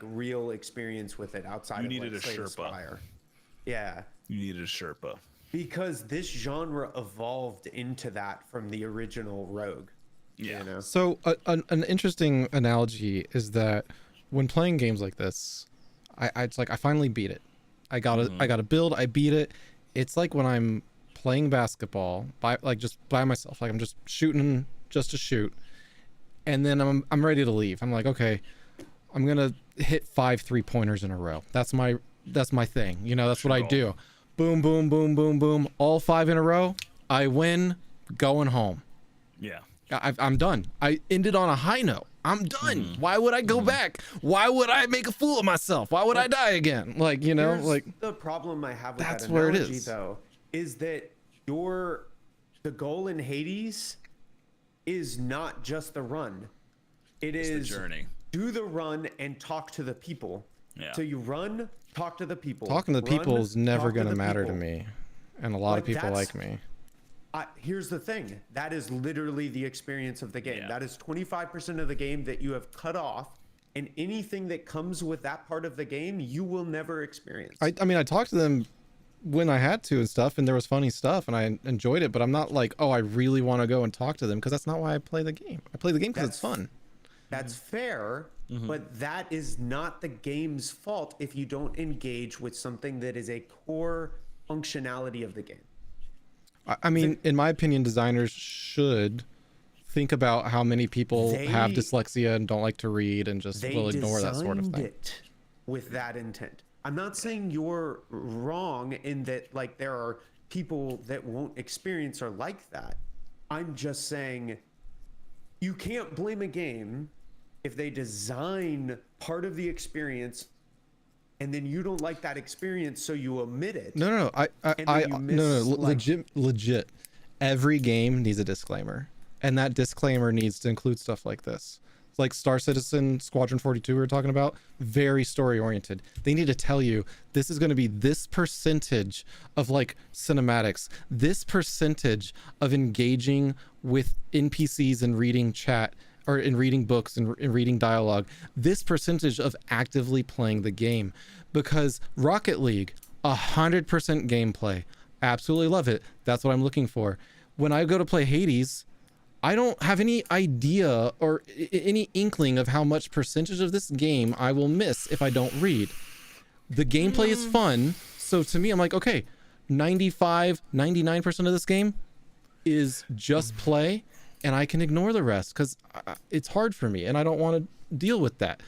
real experience with it outside of needed like, a Slay the Sherpa. Spire. Yeah, You needed a Sherpa. because this genre evolved into that from the original Rogue. Yeah. You know? So an interesting analogy is that when playing games like this, it's like I finally beat it. I got a build. I beat it. It's like when I'm playing basketball just by myself. Like I'm just shooting just to shoot, and then I'm ready to leave. I'm like, okay, I'm gonna hit 5 3-pointers in a row. That's my thing. You know, that's what I do. Boom, boom, boom, boom, boom. All 5 in a row. I win. Going home. Yeah. I'm done. I ended on a high note. I'm done. Why would I go back? Why would I make a fool of myself? Why would I die again? Like, you know, Here's like the problem I have with that's that where it analogy, is. though, is that the goal in Hades is not just the run. It's the journey. Do the run and talk to the people. Yeah. So you run, talk to the people. talking to the people Run, is never talk going to the matter to people. me. And a lot of But people that's- like me. Here's the thing. That is literally the experience of the game. Yeah. That is 25% of the game that you have cut off, and anything that comes with that part of the game, you will never experience. I mean, I talked to them when I had to and stuff, and there was funny stuff, and I enjoyed it. But I'm not like, oh, I really want to go and talk to them, because that's not why I play the game. I play the game because it's fun. That's fair, but that is not the game's fault if you don't engage with something that is a core functionality of the game. I mean, in my opinion, designers should think about how many people have They- dyslexia and don't like to read and just They will ignore that sort of designed thing. it with that intent. I'm not saying you're wrong in that, like, there are people that won't experience or like that. I'm just saying you can't blame a game if they design part of the experience and then you don't like that experience, so you omit it. No. Legit. Every game needs a disclaimer, and that disclaimer needs to include stuff like this. Like Star Citizen Squadron 42 we were talking about, very story oriented. They need to tell you this is going to be this percentage of like cinematics, this percentage of engaging with NPCs and reading chat, or in reading books and reading dialogue, this percentage of actively playing the game. Because Rocket League, 100% gameplay, absolutely love it. That's what I'm looking for. When I go to play Hades, I don't have any idea or any inkling of how much percentage of this game I will miss if I don't read. The gameplay is fun, so to me, I'm like, okay, 95, 99% of this game is just play, and I can ignore the rest because it's hard for me and I don't want to deal with that.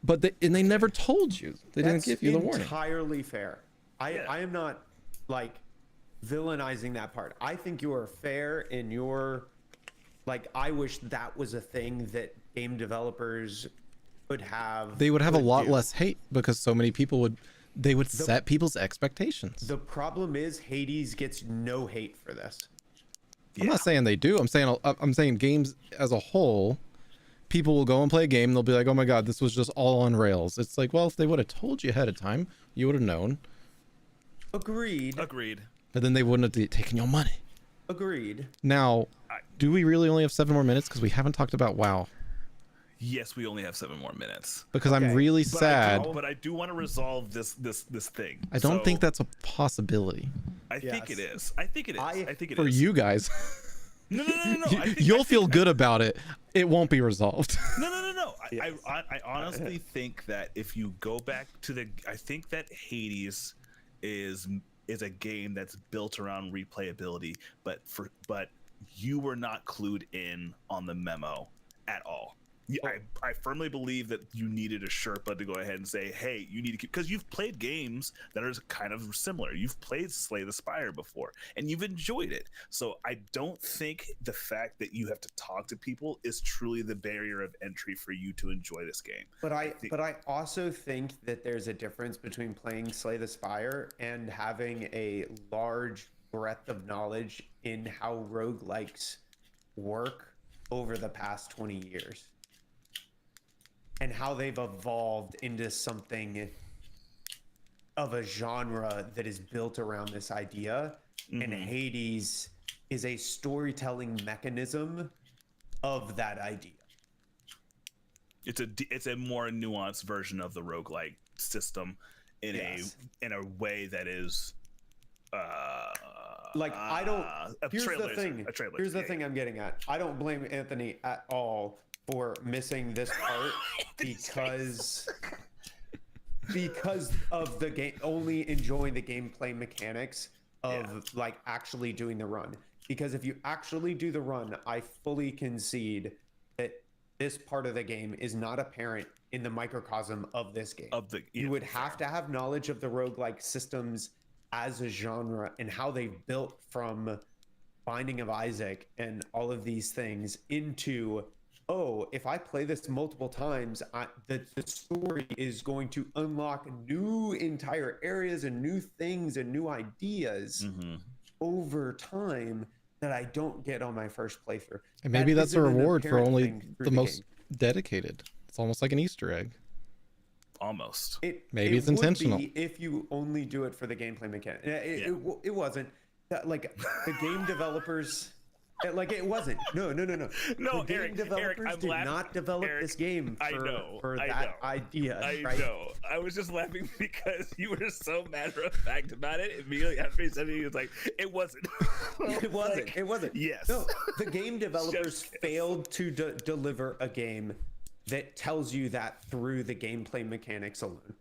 But they never told you. They didn't give you the warning. Entirely fair. I am not like villainizing that part. I think you are fair in your, like, I wish that was a thing that game developers would have. They would have a lot do. less hate because so many people would set people's expectations. The problem is Hades gets no hate for this. I'm not saying they do. I'm saying games as a whole, people will go and play a game. They'll be like, oh my God, this was just all on rails. It's like, well, if they would have told you ahead of time, you would have known. Agreed. But then they wouldn't have taken your money. Agreed. Now, do we really only have 7 more minutes? Because we haven't talked about WoW. Yes, we only have 7 more minutes. Because I'm really sad. But I do want to resolve this thing. I don't think that's a possibility I think it Yes. is. I think it is. I think it is. for you guys. No. I think, You'll feel good about it. It won't be resolved. No. Yes. I honestly think that if you go back to I think that Hades is a game that's built around replayability, but you were not clued in on the memo at all. I firmly believe that you needed a Sherpa to go ahead and say, hey, you need to keep, because you've played games that are kind of similar. You've played Slay the Spire before and you've enjoyed it. So I don't think the fact that you have to talk to people is truly the barrier of entry for you to enjoy this game. But I also think that there's a difference between playing Slay the Spire and having a large breadth of knowledge in how roguelikes work over the past 20 years. And how they've evolved into something of a genre that is built around this idea. And Hades is a storytelling mechanism of that idea. It's a more nuanced version of the roguelike system in a way that is I don't. Here's the thing. Here's the Yeah. thing I'm getting at. I don't blame Anthony at all for missing this part because of the game, only enjoying the gameplay mechanics of like actually doing the run. Because if you actually do the run, I fully concede that this part of the game is not apparent in the microcosm of this game. You would have to have knowledge of the roguelike systems as a genre and how they built from Binding of Isaac and all of these things into, oh, if I play this multiple times, the story is going to unlock new entire areas and new things and new ideas over time that I don't get on my first playthrough. And maybe that's a isn't an reward for apparent only thing through the most game. dedicated. It's almost like an Easter egg. Almost. Maybe it's would intentional. be if you only do it for the gameplay mechanic. It wasn't. Like the game developers, like it wasn't. No. No, the game Eric, developers I'm did laughing. not develop this game for I that know. idea. I right? know. I was just laughing because you were so matter of fact about it. Immediately after he said it, he was like, "It wasn't." It wasn't. It wasn't. Yes. No, the game developers Just- failed to deliver a game that tells you that through the gameplay mechanics alone.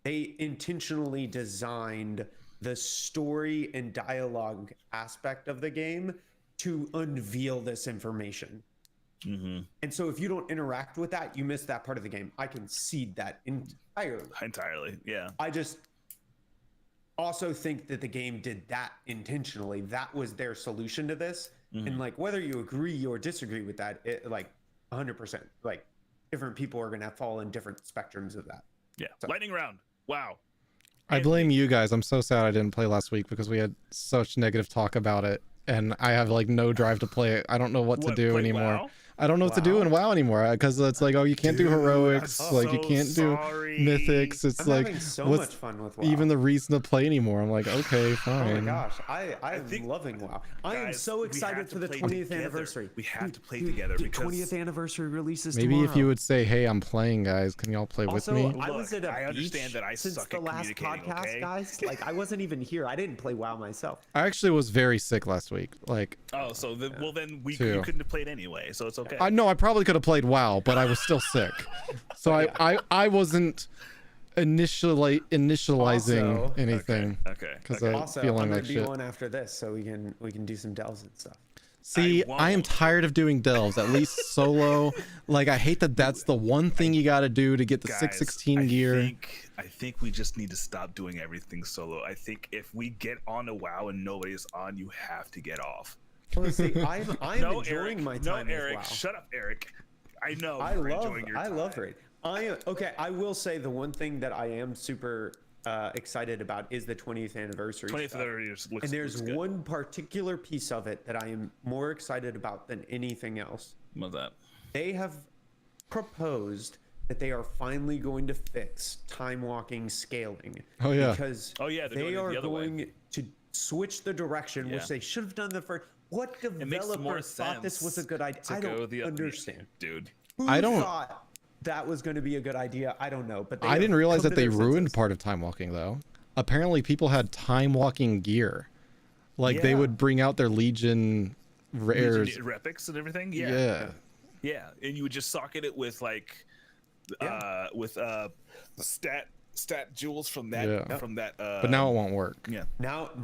They intentionally designed the story and dialogue aspect of the game to unveil this information. And so if you don't interact with that, you miss that part of the game. I concede that entirely. Entirely, yeah. I just also think that the game did that intentionally. That was their solution to this. And like, whether you agree or disagree with that, like 100%, like different people are going to fall in different spectrums of that. Yeah. Lightning round. Wow. I blame you guys. I'm so sad I didn't play last week because we had such negative talk about it, and I have like no drive to play it. I don't know what to do play anymore. WoW? I don't know what to do in WoW anymore because it's like, oh, you can't do heroics, I'm like you so can't do sorry. mythics. It's I'm like, having so what's much fun with WoW. even the reason to play anymore? I'm like, okay, Oh fine. my gosh, I am think- loving WoW. I am Guys, so we have excited to for the play 20th together. anniversary. We have to play Dude, together the because 20th anniversary releases Maybe tomorrow. if you would say, hey, I'm playing, guys, can y'all play Also, with me? I was Look, at a I beach understand that I since suck the at last communicating, podcast, okay? guys. Like, I wasn't even here. I didn't play WoW myself. I actually was very sick last week. Like, Oh, so well then you Two. couldn't have played anyway, so it's okay. I know I probably could have played WoW, but I was still sick. So I wasn't initializing Also- anything Okay. because okay. I'm Also, feeling I'm gonna like do shit. one after this, so we can do some delves and stuff. See, I am won't. tired of doing delves. At least solo. Like, I hate that that's the one thing you got to do to get the Guys, 616 gear. I think we just need to stop doing everything solo. I think if we get on a WoW and nobody's on, you have to get off. Well, see, I'm No, enjoying Eric. my time No, with Eric. WoW. Shut up, Eric. I know I you're love enjoying your time. raid. I will say the one thing that I am super excited about is the 20th anniversary. 20th stuff. anniversary looks. And there's looks good. one particular piece of it that I am more excited about than anything else. What's that? They have proposed that they are finally going to fix time walking scaling. Oh, yeah. Because Oh, yeah, they're they doing it are the other way. going to switch the direction, Yeah. which they should have done the first. What It makes developer more thought this was a sense good idea? to I go don't the other- understand. dude. Who I don't- thought that was going to be a good idea? I don't know, but they I have didn't realize come that to they their ruined senses. part of time walking though. Apparently people had time walking gear. Like they Yeah. would bring out their Legion rares. Repics and everything. Yeah. Yeah, and you would just socket it with like, with stat jewels from that Yeah. from that. But now it won't work. Yeah. Now it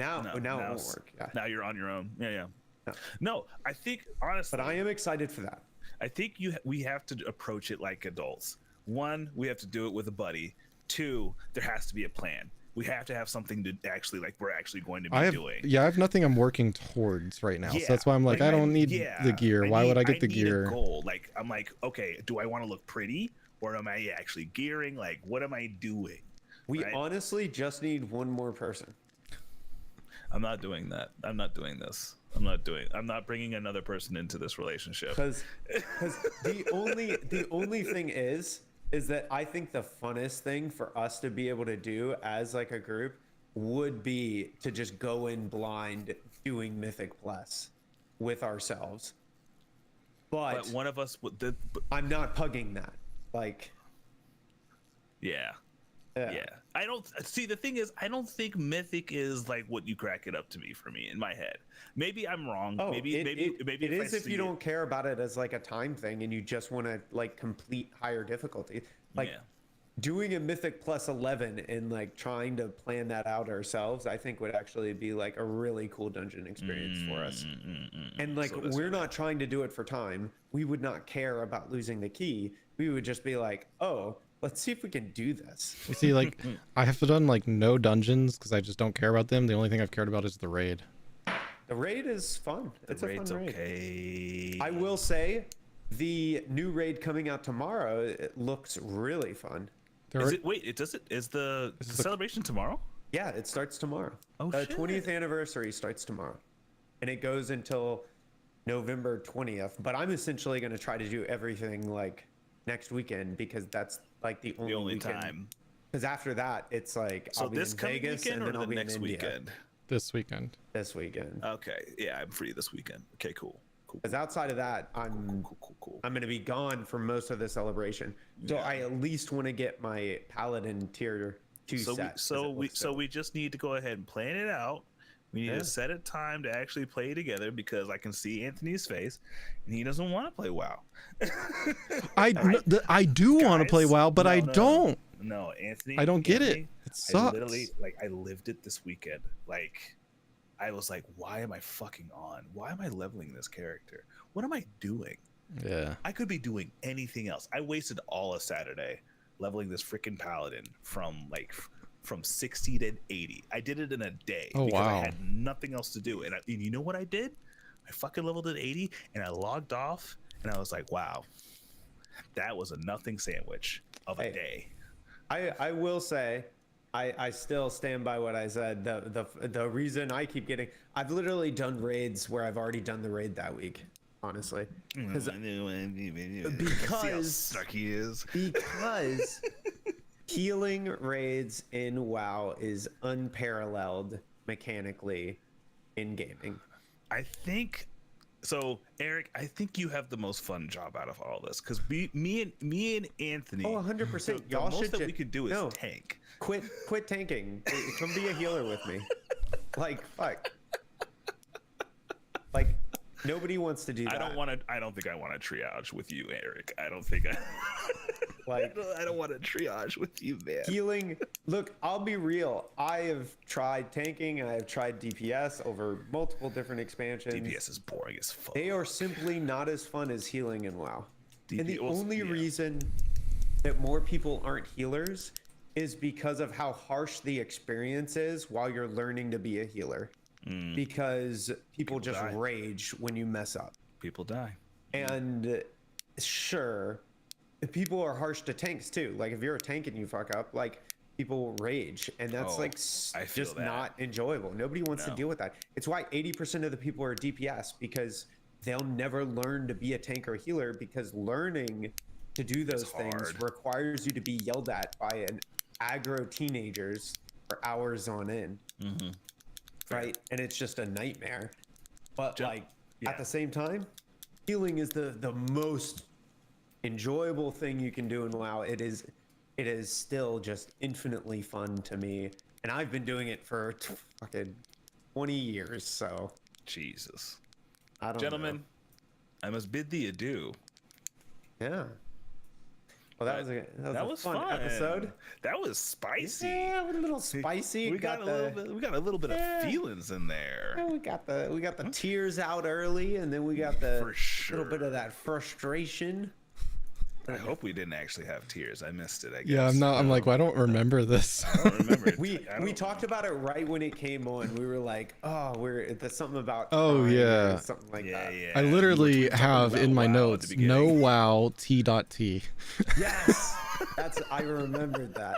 won't s- work. Yeah. Now you're on your own. Yeah. Yeah. No, I think honestly, But I am excited for that. I think we have to approach it like adults. One, we have to do it with a buddy. Two, there has to be a plan. We have to have something to actually like we're actually going to be doing. I have nothing I'm working towards right now. So that's why I'm like, I don't need the gear. Why would I get the gear? A goal. Like I'm like, okay, do I want to look pretty or am I actually gearing? Like, what am I doing? We Right? honestly just need one more person. I'm not doing that. I'm not doing this. I'm not bringing another person into this relationship. Because the only thing is that I think the funnest thing for us to be able to do as like a group would be to just go in blind doing Mythic Plus with ourselves. But one of us would. I'm not pugging that. Like, Yeah. I don't see. The thing is, I don't think Mythic is like what you crack it up to be for me in my head. Maybe I'm wrong. Maybe it is if you see don't care about it as like a time thing and you just want to like complete higher difficulty. Like Yeah. doing a Mythic plus 11 and like trying to plan that out ourselves, I think would actually be like a really cool dungeon experience for us. And like So that's we're not trying to do it for time. We would not care about losing the key. We would just be like, oh, let's see if we can do this. You see, like, I have done like no dungeons because I just don't care about them. The only thing I've cared about is the raid. The raid is fun. It's a raid's fun raid. okay. I will say the new raid coming out tomorrow, it looks really fun. Is the celebration tomorrow? Yeah, it starts tomorrow. Oh, The shit. 20th anniversary starts tomorrow. And it goes until November 20th. But I'm essentially going to try to do everything like next weekend because that's like the only weekend. time. Because after that, it's like So I'll be this in coming Vegas weekend and or then I'll the be next in India weekend? This weekend. this weekend. Okay, yeah, I'm free this weekend. Okay, cool. Because outside of that, I'm Cool. going to be gone for most of the celebration. So Yeah. I at least want to get my Paladin tier 2 set. So we just need to go ahead and plan it out. We need Yeah. to set a time to actually play together because I can see Anthony's face, and he doesn't want to play WoW. I do want to play Guys, WoW, but I no. don't. No, Anthony. I don't get it. Anthony, It sucks. I literally, like, I lived it this weekend. Like, I was like, why am I fucking on? Why am I leveling this character? What am I doing? Yeah. I could be doing anything else. I wasted all of Saturday leveling this freaking paladin from 60 to 80. I did it in a day Oh, because wow. I had nothing else to do. And you know what I did? I fucking leveled it 80 and I logged off and I was like, wow, that was a nothing sandwich of a Hey. day. I will say, I still stand by what I said. The reason I keep getting, I've literally done raids where I've already done the raid that week, honestly. Because snarky is. because healing raids in WoW is unparalleled mechanically in gaming. I think so, Eric. I think you have the most fun job out of all this because me and Anthony. Oh, 100%. The Y'all most should that we could do is no. tank. Quit tanking. Come be a healer with me. Like, fuck. Like, nobody wants to do that. I don't think I want to triage with you, Eric. I don't think I. Like, I don't want to triage with you, man. healing. Look, I'll be real. I have tried tanking. I have tried DPS over multiple different expansions. DPS is boring as fuck. They are simply not as fun as healing in WoW. And the DPS only yeah. reason that more people aren't healers is because of how harsh the experience is while you're learning to be a healer. Because people just die. rage when you mess up. People die. And sure, people are harsh to tanks too. Like if you're a tank and you fuck up, like people will rage, and that's Oh, like I feel just that. not enjoyable. Nobody wants to No. deal with that. It's why 80% of the people are DPS because they'll never learn to be a tank or healer because learning to do those things hard. requires you to be yelled at by an aggro teenagers for hours on end. Right? And it's just a nightmare. But like yeah. at the same time, healing is the most enjoyable thing you can do in WoW. It is still just infinitely fun to me. And I've been doing it for fucking 20 years, so Jesus. I don't Gentlemen, I must bid thee adieu. know. Yeah. Well, that was a fun episode. That was spicy. Yeah, a little spicy. We got a little bit of feelings in there. Yeah, we got the tears out early, and then we got the For sure. little bit of that frustration. I hope we didn't actually have tears. I missed it, I guess. Yeah, I'm like, well, I don't remember this. I don't remember it. We talked about it right when it came on. We were like, oh, there's something about Oh, crying or yeah. something like Yeah, that. yeah. I literally We were talking have about in my WoW at the notes, beginning. no wow T.T. Yes, I remembered that.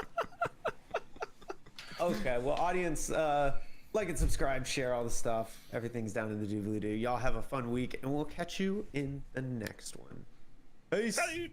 Okay, well, audience, like and subscribe, share all the stuff. Everything's down in the doobly doo. Y'all have a fun week, and we'll catch you in the next one. Peace. Salut.